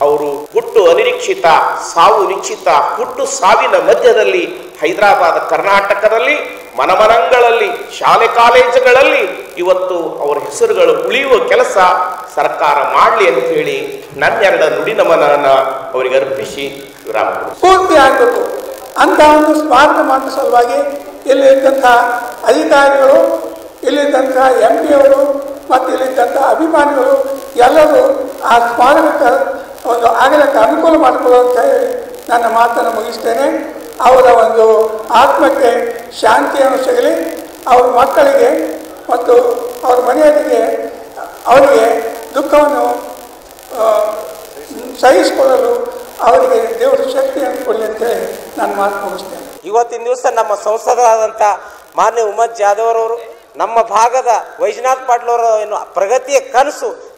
ಅವರು ಹುಟ್ಟು ಅನಿರೀಕ್ಷಿತ, ಸಾವು ನಿಶ್ಚಿತ. ಹುಟ್ಟು ಸಾವಿನ ಮಧ್ಯದಲ್ಲಿ ಹೈದರಾಬಾದ್ ಕರ್ನಾಟಕದಲ್ಲಿ ಮನಮನಗಳಲ್ಲಿ ಶಾಲೆ ಕಾಲೇಜುಗಳಲ್ಲಿ ಇವತ್ತು ಅವರ ಹೆಸರುಗಳು ಉಳಿಯುವ ಕೆಲಸ ಸರ್ಕಾರ ಮಾಡಲಿ ಅಂತ ಹೇಳಿ ನನ್ನೆರಡ ನುಡಿ ನಮನನ ಅವರಿಗೆ ಅರ್ಪಿಸಿ ವಿರಾಮ ಪೂರ್ತಿ ಆಗಬೇಕು ಅಂತ ಒಂದು ಸ್ಮಾರಕ ಮಾಡುವ ಸಲುವಾಗಿ ಇಲ್ಲಿದ್ದಂಥ ಅಧಿಕಾರಿಗಳು, ಇಲ್ಲಿದ್ದಂಥ MP ಅವರು ಮತ್ತು ಇಲ್ಲಿದ್ದಂಥ ಅಭಿಮಾನಿಗಳು ಎಲ್ಲರೂ ಆ ಸ್ಮಾರಕಕ್ಕೆ ಒಂದು ಆಗಲಿಕ್ಕೆ ಅನುಕೂಲ ಮಾಡಿಕೊಳ್ಳುವಂತ ಹೇಳಿ ನನ್ನ ಮಾತನ್ನು ಮುಗಿಸ್ತೇನೆ. ಅವರ ಒಂದು ಆತ್ಮಕ್ಕೆ ಶಾಂತಿಯನ್ನು ಸಿಗಲಿ, ಅವ್ರ ಮಕ್ಕಳಿಗೆ ಮತ್ತು ಅವ್ರ ಮನೆಯವರಿಗೆ ಅವರಿಗೆ ದುಃಖವನ್ನು ಸಹಿಸಿಕೊಳ್ಳಲು ಅವರಿಗೆ ದೇವರ ಶಕ್ತಿಯನ್ನು ಕೊಡಲಿ ಅಂತೇಳಿ ನಾನು ಮಾತು ಮುಗಿಸ್ತೇನೆ. ಇವತ್ತಿನ ದಿವಸ ನಮ್ಮ ಸಂಸದರಾದಂಥ ಮಾನ್ಯ ಉಮ್ಮತ್ ಜಾಧವ್ರವರು ನಮ್ಮ ಭಾಗದ ವೈಜನಾಥ್ ಪಾಟೀಲ್ ಅವರ ಏನು ಪ್ರಗತಿಯ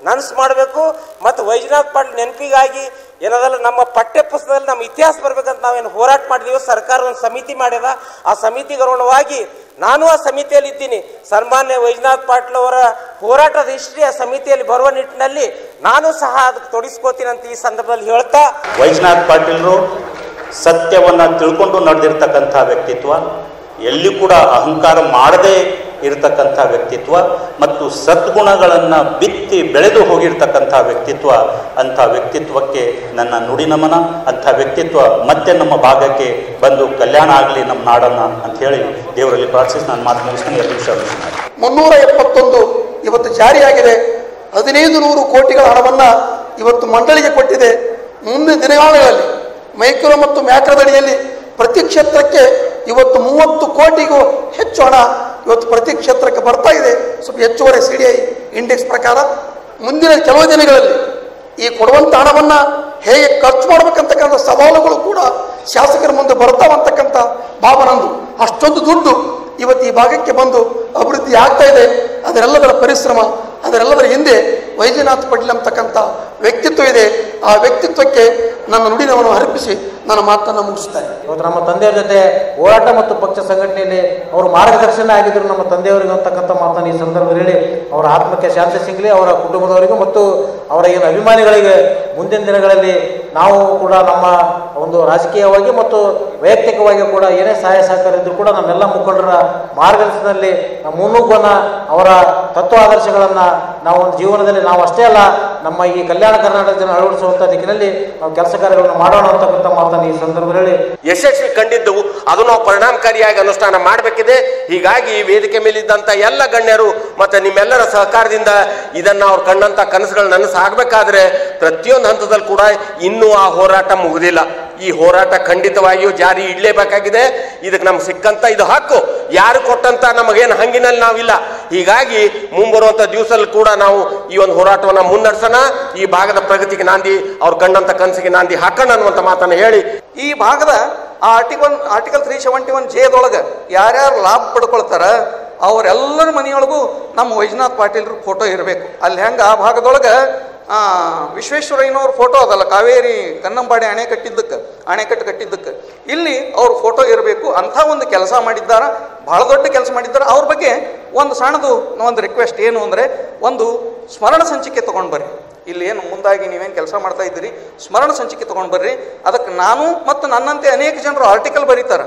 ನನಸು ಮಾಡಬೇಕು ಮತ್ತು ವೈಜನಾಥ್ ಪಾಟೀಲ್ ನೆನಪಿಗಾಗಿ ಏನದಲ್ಲ ನಮ್ಮ ಪಠ್ಯ ಪುಸ್ತಕದಲ್ಲಿ ನಮ್ಮ ಇತಿಹಾಸ ಬರ್ಬೇಕಂತ ನಾವೇನು ಹೋರಾಟ ಮಾಡಿದೀವಿ. ಸರ್ಕಾರ ಒಂದು ಸಮಿತಿ ಮಾಡ್ಯದ. ಆ ಸಮಿತಿಗೆ ಅನುಗುಣವಾಗಿ ನಾನು ಆ ಸಮಿತಿಯಲ್ಲಿ ಇದ್ದೀನಿ. ಸನ್ಮಾನ್ಯ ವೈಜನಾಥ್ ಪಾಟೀಲ್ ಅವರ ಹೋರಾಟದ ಹಿಸ್ಟ್ರಿ ಆ ಸಮಿತಿಯಲ್ಲಿ ಬರುವ ನಿಟ್ಟಿನಲ್ಲಿ ನಾನು ಸಹ ಅದಕ್ಕೆ ತೊಡಗಿಸ್ಕೋತೀನಿ ಅಂತ ಈ ಸಂದರ್ಭದಲ್ಲಿ ಹೇಳ್ತಾ, ವೈಜನಾಥ್ ಪಾಟೀಲರು ಸತ್ಯವನ್ನು ತಿಳ್ಕೊಂಡು ನಡೆದಿರ್ತಕ್ಕಂಥ ವ್ಯಕ್ತಿತ್ವ, ಎಲ್ಲಿ ಕೂಡ ಅಹಂಕಾರ ಮಾಡದೇ ಇರತಕ್ಕಂಥ ವ್ಯಕ್ತಿತ್ವ ಮತ್ತು ಸದ್ಗುಣಗಳನ್ನು ಬಿತ್ತಿ ಬೆಳೆದು ಹೋಗಿರ್ತಕ್ಕಂಥ ವ್ಯಕ್ತಿತ್ವ. ಅಂಥ ವ್ಯಕ್ತಿತ್ವಕ್ಕೆ ನನ್ನ ನುಡಿ ನಮನ. ಅಂಥ ವ್ಯಕ್ತಿತ್ವ ಮತ್ತೆ ನಮ್ಮ ಭಾಗಕ್ಕೆ ಬಂದು ಕಲ್ಯಾಣ ಆಗಲಿ ನಮ್ಮ ನಾಡನ್ನು ಅಂತ ಹೇಳಿ ದೇವರಲ್ಲಿ ಪ್ರಾರ್ಥಿಸಿ ನಾನು ಮಾತು ಮುಗಿಸ್ತೀನಿ. 2 ನಿಮಿಷ 371 ಇವತ್ತು ಜಾರಿಯಾಗಿದೆ. 1500 ಕೋಟಿಗಳ ಹಣವನ್ನು ಇವತ್ತು ಮಂಡಳಿಗೆ ಕೊಟ್ಟಿದೆ. ಮುಂದಿನ ದಿನಗಳಲ್ಲಿ ಮೈಕ್ರೋ ಮತ್ತು ಮ್ಯಾಕ್ರೋದಡಿಯಲ್ಲಿ ಪ್ರತಿ ಕ್ಷೇತ್ರಕ್ಕೆ ಇವತ್ತು 30 ಕೋಟಿಗೂ ಹೆಚ್ಚು ಹಣ ಇವತ್ತು ಪ್ರತಿ ಕ್ಷೇತ್ರಕ್ಕೆ ಬರ್ತಾ ಇದೆ. ಸ್ವಲ್ಪ ಹೆಚ್ಚುವರಿ CDI ಇಂಡೆಕ್ಸ್ ಪ್ರಕಾರ ಮುಂದಿನ ಕೆಲವು ದಿನಗಳಲ್ಲಿ ಈ ಕೊಡುವಂಥ ಹಣವನ್ನು ಹೇಗೆ ಖರ್ಚು ಮಾಡ್ಬೇಕಂತಕ್ಕಂಥ ಸವಾಲುಗಳು ಕೂಡ ಶಾಸಕರ ಮುಂದೆ ಬರ್ತಾವಂತಕ್ಕಂಥ ಭಾವನಂದು. ಅಷ್ಟೊಂದು ದುಡ್ಡು ಇವತ್ತು ಈ ಭಾಗಕ್ಕೆ ಬಂದು ಅಭಿವೃದ್ಧಿ ಆಗ್ತಾ ಇದೆ. ಅದರೆಲ್ಲದರ ಪರಿಶ್ರಮ, ಅದರೆಲ್ಲದರ ಹಿಂದೆ ವೈಜನಾಥ್ ಪಾಟೀಲ್ ಅಂತಕ್ಕಂಥ ವ್ಯಕ್ತಿತ್ವ ಇದೆ. ಆ ವ್ಯಕ್ತಿತ್ವಕ್ಕೆ ನನ್ನ ನುಡಿನವನ್ನು ಅರ್ಪಿಸಿ ನನ್ನ ಮಾತನ್ನು ಮುಗಿಸ್ತಾರೆ. ಇವತ್ತು ನಮ್ಮ ತಂದೆಯವರ ಜೊತೆ ಹೋರಾಟ ಮತ್ತು ಪಕ್ಷ ಸಂಘಟನೆಯಲ್ಲಿ ಅವರು ಮಾರ್ಗದರ್ಶನ ಆಗಿದ್ರು ನಮ್ಮ ತಂದೆಯವರಿಗೆ ಅಂತಕ್ಕಂಥ ಮಾತನ್ನು ಈ ಸಂದರ್ಭದಲ್ಲಿ ಹೇಳಿ ಅವರ ಆತ್ಮಕ್ಕೆ ಶಾಂತಿ ಸಿಗಲಿ, ಅವರ ಕುಟುಂಬದವರಿಗೂ ಮತ್ತು ಅವರ ಏನು ಅಭಿಮಾನಿಗಳಿಗೆ ಮುಂದಿನ ದಿನಗಳಲ್ಲಿ ನಾವು ಕೂಡ ನಮ್ಮ ಒಂದು ರಾಜಕೀಯವಾಗಿ ಮತ್ತು ವೈಯಕ್ತಿಕವಾಗಿ ಕೂಡ ಏನೇ ಸಹಾಯ ಸಹಕಾರ ಇದ್ರೂ ಕೂಡ ನಮ್ಮೆಲ್ಲ ಮುಖಂಡರ ಮಾರ್ಗದರ್ಶನದಲ್ಲಿ ಮುನ್ನುಗ್ಗೋಣ. ಅವರ ತತ್ವ ಆದರ್ಶಗಳನ್ನು ನಾವು ಒಂದು ಜೀವನದಲ್ಲಿ ನಾವು ಅಷ್ಟೇ ಅಲ್ಲ ನಮ್ಮ ಈ ಕಲ್ಯಾಣ ಕರ್ನಾಟಕ ಜನ ಅಳವಡಿಸುವಂಥ ದಿಕ್ಕಿನಲ್ಲಿ ನಾವು ಕೆಲಸ ಕಾರ್ಯಗಳನ್ನು ಮಾಡೋಣ ಅಂತಕ್ಕಂಥ ಮಾತನ್ನು ಈ ಸಂದರ್ಭದಲ್ಲಿ ಯಶಸ್ವಿ ಕಂಡಿದ್ದವು. ಅದು ನಾವು ಪರಿಣಾಮಕಾರಿಯಾಗಿ ಅನುಷ್ಠಾನ ಮಾಡಬೇಕಿದೆ. ಹೀಗಾಗಿ ಈ ವೇದಿಕೆ ಮೇಲಿದ್ದಂಥ ಎಲ್ಲ ಗಣ್ಯರು ಮತ್ತು ನಿಮ್ಮೆಲ್ಲರ ಸಹಕಾರದಿಂದ ಇದನ್ನು ಅವ್ರು ಕಂಡಂಥ ಕನಸುಗಳು ನನಸಾಗಬೇಕಾದ್ರೆ ಪ್ರತಿಯೊಂದು ಹಂತದಲ್ಲಿ ಕೂಡ ಇನ್ನೂ ಆ ಹೋರಾಟ ಮುಗಿದಿಲ್ಲ. ಈ ಹೋರಾಟ ಖಂಡಿತವಾಗಿಯೂ ಜಾರಿ ಇಡಲೇಬೇಕಾಗಿದೆ. ಇದಕ್ಕೆ ನಮ್ಗೆ ಸಿಕ್ಕಂತ ಇದು ಹಕ್ಕು ಯಾರು ಕೊಟ್ಟಂತ ನಮಗೇನು ಹಂಗಿನಲ್ಲಿ ನಾವಿಲ್ಲ. ಹೀಗಾಗಿ ಮುಂಬರುವಂಥ ದಿವಸದಲ್ಲಿ ಕೂಡ ನಾವು ಈ ಒಂದು ಹೋರಾಟವನ್ನು ಮುನ್ನಡೆಸೋಣ. ಈ ಭಾಗದ ಪ್ರಗತಿಗೆ ನಾಂದಿ, ಅವ್ರು ಕಂಡಂತ ಕನಸಿಗೆ ನಾಂದಿ ಹಾಕೋಣ ಅನ್ನುವಂಥ ಮಾತನ್ನು ಹೇಳಿ ಈ ಭಾಗದ ಆ ಆರ್ಟಿಕಲ್ 371J ಯಾರ್ಯಾರು ಲಾಭ ಪಡ್ಕೊಳ್ತಾರ ಅವರೆಲ್ಲರ ಮನೆಯೊಳಗೂ ನಮ್ಮ ವೈಜನಾಥ್ ಪಾಟೀಲ್ರ ಫೋಟೋ ಇರಬೇಕು. ಅಲ್ಲಿ ಹೆಂಗೆ ಆ ಭಾಗದೊಳಗೆ ವಿಶ್ವೇಶ್ವರಯ್ಯನವ್ರ ಫೋಟೋ ಅದಲ್ಲ, ಕಾವೇರಿ ಕನ್ನಂಬಾಡಿ ಅಣೆಕಟ್ಟು ಕಟ್ಟಿದ್ದಕ್ಕೆ ಇಲ್ಲಿ ಅವ್ರ ಫೋಟೋ ಇರಬೇಕು. ಅಂಥ ಒಂದು ಕೆಲಸ ಮಾಡಿದ್ದಾರೆ, ಭಾಳ ದೊಡ್ಡ ಕೆಲಸ ಮಾಡಿದ್ದಾರೆ. ಅವ್ರ ಬಗ್ಗೆ ಒಂದು ಸಣ್ಣದು ಒಂದು ರಿಕ್ವೆಸ್ಟ್ ಏನು ಅಂದರೆ, ಒಂದು ಸ್ಮರಣ ಸಂಚಿಕೆ ತೊಗೊಂಡು ಬರ್ರಿ. ಇಲ್ಲಿ ಏನು ಮುಂದಾಗಿ ನೀವೇನು ಕೆಲಸ ಮಾಡ್ತಾ ಇದ್ದೀರಿ, ಸ್ಮರಣ ಸಂಚಿಕೆ ತೊಗೊಂಡು ಬರ್ರಿ. ಅದಕ್ಕೆ ನಾನು ಮತ್ತು ನನ್ನಂತೆ ಅನೇಕ ಜನರು ಆರ್ಟಿಕಲ್ ಬರೀತಾರೆ.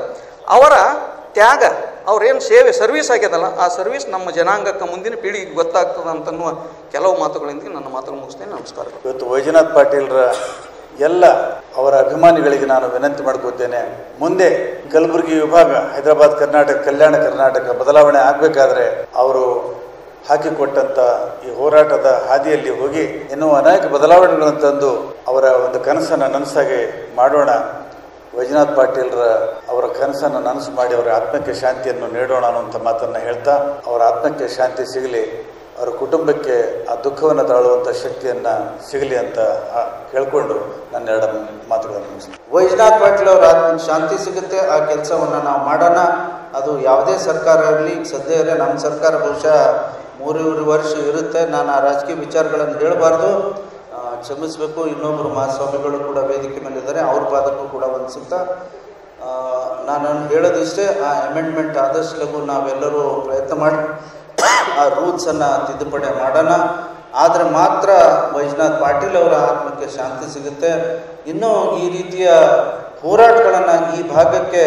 ಅವರ ತ್ಯಾಗ, ಅವ್ರೇನು ಸೇವೆ ಸರ್ವಿಸ್ ಆಗ್ಯದಲ್ಲ, ಆ ಸರ್ವಿಸ್ ನಮ್ಮ ಜನಾಂಗಕ್ಕೆ ಮುಂದಿನ ಪೀಳಿಗೆಗೆ ಗೊತ್ತಾಗ್ತದೆ ಅಂತನ್ನುವ ಕೆಲವು ಮಾತುಗಳಿಂದ ನನ್ನ ಮಾತನ್ನು ಮುಗಿಸ್ತೇನೆ. ನಮಸ್ಕಾರ. ಇವತ್ತು ವೈಜನಾಥ್ ಪಾಟೀಲ್ರ ಎಲ್ಲ ಅವರ ಅಭಿಮಾನಿಗಳಿಗೆ ನಾನು ವಿನಂತಿ ಮಾಡ್ಕೋತೇನೆ, ಮುಂದೆ ಕಲಬುರಗಿ ವಿಭಾಗ ಹೈದರಾಬಾದ್ ಕರ್ನಾಟಕ ಕಲ್ಯಾಣ ಕರ್ನಾಟಕ ಬದಲಾವಣೆ ಆಗಬೇಕಾದ್ರೆ ಅವರು ಹಾಕಿಕೊಟ್ಟಂಥ ಈ ಹೋರಾಟದ ಹಾದಿಯಲ್ಲಿ ಹೋಗಿ ಇನ್ನೂ ಅನೇಕ ಬದಲಾವಣೆಗಳನ್ನು ತಂದು ಅವರ ಒಂದು ಕನಸನ್ನು ನನಸಾಗಿ ಮಾಡೋಣ. ವೈಜನಾಥ್ ಪಾಟೀಲ್ರ ಅವರ ಕನಸನ್ನು ನನಸು ಮಾಡಿ ಅವರ ಆತ್ಮಕ್ಕೆ ಶಾಂತಿಯನ್ನು ನೀಡೋಣ ಅನ್ನುವಂಥ ಮಾತನ್ನು ಹೇಳ್ತಾ, ಅವರ ಆತ್ಮಕ್ಕೆ ಶಾಂತಿ ಸಿಗಲಿ, ಅವರ ಕುಟುಂಬಕ್ಕೆ ಆ ದುಃಖವನ್ನು ತಾಳುವಂಥ ಶಕ್ತಿಯನ್ನು ಸಿಗಲಿ ಅಂತ ಹೇಳ್ಕೊಂಡು ನನ್ನ 2 ಮಾತುಗಳನ್ನು ಮುಗಿಸ್ತೀನಿ. ವೈಜನಾಥ್ ಪಾಟೀಲ್ ಅವರ ಆತ್ಮಕ್ಕೆ ಶಾಂತಿ ಸಿಗುತ್ತೆ, ಆ ಕೆಲಸವನ್ನು ನಾವು ಮಾಡೋಣ. ಅದು ಯಾವುದೇ ಸರ್ಕಾರ ಇರಲಿ, ಸದ್ಯ ಇರಲಿ, ನಮ್ಮ ಸರ್ಕಾರ ಬಹುಶಃ 3 ವರ್ಷ ಇರುತ್ತೆ. ನಾನು ಆ ರಾಜಕೀಯ ವಿಚಾರಗಳನ್ನು ಹೇಳಬಾರ್ದು, ಕ್ಷಮಿಸಬೇಕು. ಇನ್ನೊಬ್ಬರು ಮಹಾಸ್ವಾಮಿಗಳು ಕೂಡ ವೇದಿಕೆ ಮೇಲಿದ್ದಾರೆ, ಅವ್ರ ಪಾದಕ್ಕೂ ಕೂಡ ವಂದಿಸುತ್ತಾ ನಾನು ಹೇಳೋದಿಷ್ಟೇ, ಆ ಅಮೆಂಡ್ಮೆಂಟ್ ಆದಷ್ಟು ಲಘು ನಾವೆಲ್ಲರೂ ಪ್ರಯತ್ನ ಮಾಡಿ ಆ ರೂಲ್ಸನ್ನು ತಿದ್ದುಪಡಿ ಮಾಡೋಣ. ಆದರೆ ಮಾತ್ರ ವೈಜನಾಥ್ ಪಾಟೀಲ್ ಅವರ ಆತ್ಮಕ್ಕೆ ಶಾಂತಿ ಸಿಗುತ್ತೆ. ಇನ್ನೂ ಈ ರೀತಿಯ ಹೋರಾಟಗಳನ್ನು ಈ ಭಾಗಕ್ಕೆ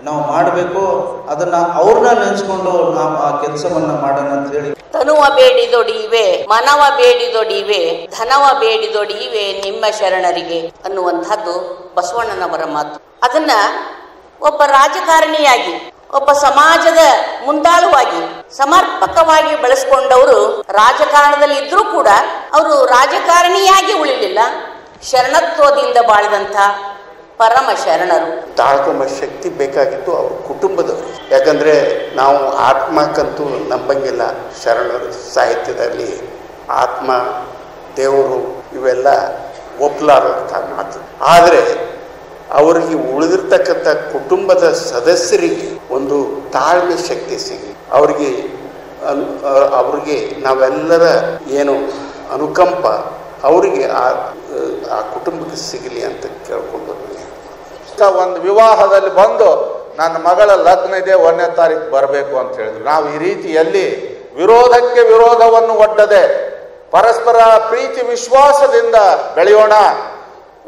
ನಾವು ಮಾಡಬೇಕು. ಅದನ್ನು ಅವ್ರನ್ನ ನೆನೆಸ್ಕೊಂಡು ನಾವು ಆ ಕೆಲಸವನ್ನು ಮಾಡೋಣ ಅಂತ ಹೇಳಿ. ತನುವ ಬೇಡಿದೊಡಿವೆ, ಮನವ ಬೇಡಿದೊಡಿವೆ, ಧನವ ಬೇಡಿದೊಡಿವೆ ನಿಮ್ಮ ಶರಣರಿಗೆ ಅನ್ನುವಂಥದ್ದು ಬಸವಣ್ಣನವರ ಮಾತು. ಅದನ್ನ ಒಬ್ಬ ರಾಜಕಾರಣಿಯಾಗಿ, ಒಬ್ಬ ಸಮಾಜದ ಮುಂದಾಳುವಾಗಿ ಸಮರ್ಪಕವಾಗಿ ಬೆಳೆಸ್ಕೊಂಡವರು ರಾಜಕಾರಣದಲ್ಲಿ ಇದ್ರೂ ಕೂಡ ಅವರು ರಾಜಕಾರಣಿಯಾಗಿ ಉಳಿಲಿಲ್ಲ, ಶರಣತ್ವದಿಂದ ಬಾಳಿದಂಥ ಪರಮ ಶರಣರು. ತಾಳ್ಕೊಂಬ ಶಕ್ತಿ ಬೇಕಾಗಿತ್ತು ಅವ್ರ ಕುಟುಂಬದವರು. ಯಾಕಂದರೆ ನಾವು ಆತ್ಮಕ್ಕಂತೂ ನಂಬಂಗಿಲ್ಲ. ಶರಣರು ಸಾಹಿತ್ಯದಲ್ಲಿ ಆತ್ಮ, ದೇವರು ಇವೆಲ್ಲ ಒಪ್ಪಲಾರಂಥ ಮಾತು. ಆದರೆ ಅವರಿಗೆ ಉಳಿದಿರ್ತಕ್ಕಂಥ ಕುಟುಂಬದ ಸದಸ್ಯರಿಗೆ ಒಂದು ತಾಳ್ಮೆ ಶಕ್ತಿ ಸಿಗಲಿ, ಅವ್ರಿಗೆ ನಾವೆಲ್ಲರ ಏನು ಅನುಕಂಪ ಅವರಿಗೆ ಆ ಕುಟುಂಬಕ್ಕೆ ಸಿಗಲಿ ಅಂತ ಕೇಳ್ಕೊಂಡು ಒಂದು ವಿವಾಹದಲ್ಲಿ ಬಂದು ನನ್ನ ಮಗಳ ಲಗ್ನ ಇದೆ 1ನೇ ತಾರೀಕು ಬರಬೇಕು ಅಂತ ಹೇಳಿದ್ರು. ನಾವು ಈ ರೀತಿಯಲ್ಲಿ ವಿರೋಧಕ್ಕೆ ವಿರೋಧವನ್ನು ಒಡ್ಡದೆ ಪರಸ್ಪರ ಪ್ರೀತಿ ವಿಶ್ವಾಸದಿಂದ ಬೆಳೆಯೋಣ.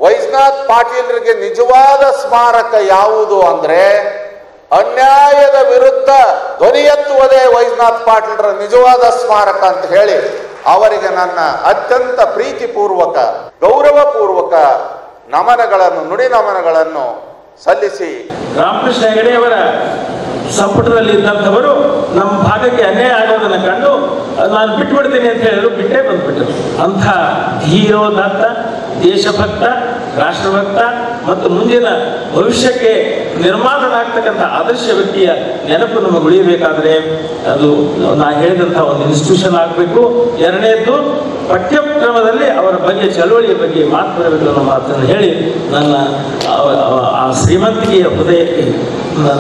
ವೈಜನಾಥ್ ಪಾಟೀಲರಿಗೆ ನಿಜವಾದ ಸ್ಮಾರಕ ಯಾವುದು ಅಂದ್ರೆ ಅನ್ಯಾಯದ ವಿರುದ್ಧ ಧ್ವನಿ ಎತ್ತುವುದೇ ವೈಜನಾಥ್ ಪಾಟೀಲರ ನಿಜವಾದ ಸ್ಮಾರಕ ಅಂತ ಹೇಳಿ ಅವರಿಗೆ ನನ್ನ ಅತ್ಯಂತ ಪ್ರೀತಿಪೂರ್ವಕ ಗೌರವಪೂರ್ವಕ ನಮನಗಳನ್ನು, ನುಡಿ ನಮನಗಳನ್ನು ಸಲ್ಲಿಸಿ ರಾಮಕೃಷ್ಣ ಹೆಗಡೆಯವರ ಸಂಪುಟದಲ್ಲಿ ಇದ್ದಂಥವರು ನಮ್ಮ ಭಾಗಕ್ಕೆ ಅನ್ಯಾಯ ಆಗೋದನ್ನು ಕಂಡು ನಾನು ಬಿಟ್ಬಿಡ್ತೀನಿ ಅಂತ ಹೇಳಿದ್ರು, ಬಿಟ್ಟೇ ಬಂದ್ಬಿಟ್ಟರು. ಅಂಥ ಹೀರೋದಾತ್ತ, ದೇಶಭಕ್ತ, ರಾಷ್ಟ್ರಭಕ್ತ ಮತ್ತು ಮುಂದಿನ ಭವಿಷ್ಯಕ್ಕೆ ನಿರ್ಮಾಣನಾಗ್ತಕ್ಕಂಥ ಆದರ್ಶ ವ್ಯಕ್ತಿಯ ನೆನಪು ನಮಗೆ ಉಳಿಯಬೇಕಾದ್ರೆ ಅದು ನಾ ಹೇಳಿದಂಥ ಒಂದು ಇನ್ಸ್ಟಿಟ್ಯೂಷನ್ ಆಗಬೇಕು. ಎರಡನೇದ್ದು ಪಠ್ಯಕ್ರಮದಲ್ಲಿ ಅವರ ಬಗ್ಗೆ, ಚಳವಳಿಯ ಬಗ್ಗೆ ಮಾತನಾಡಬೇಕು ಅನ್ನೋ ಮಾತನ್ನು ಹೇಳಿ ನನ್ನ ಆ ಶ್ರೀಮಂತಿಕೆಯ ಹೃದಯಕ್ಕೆ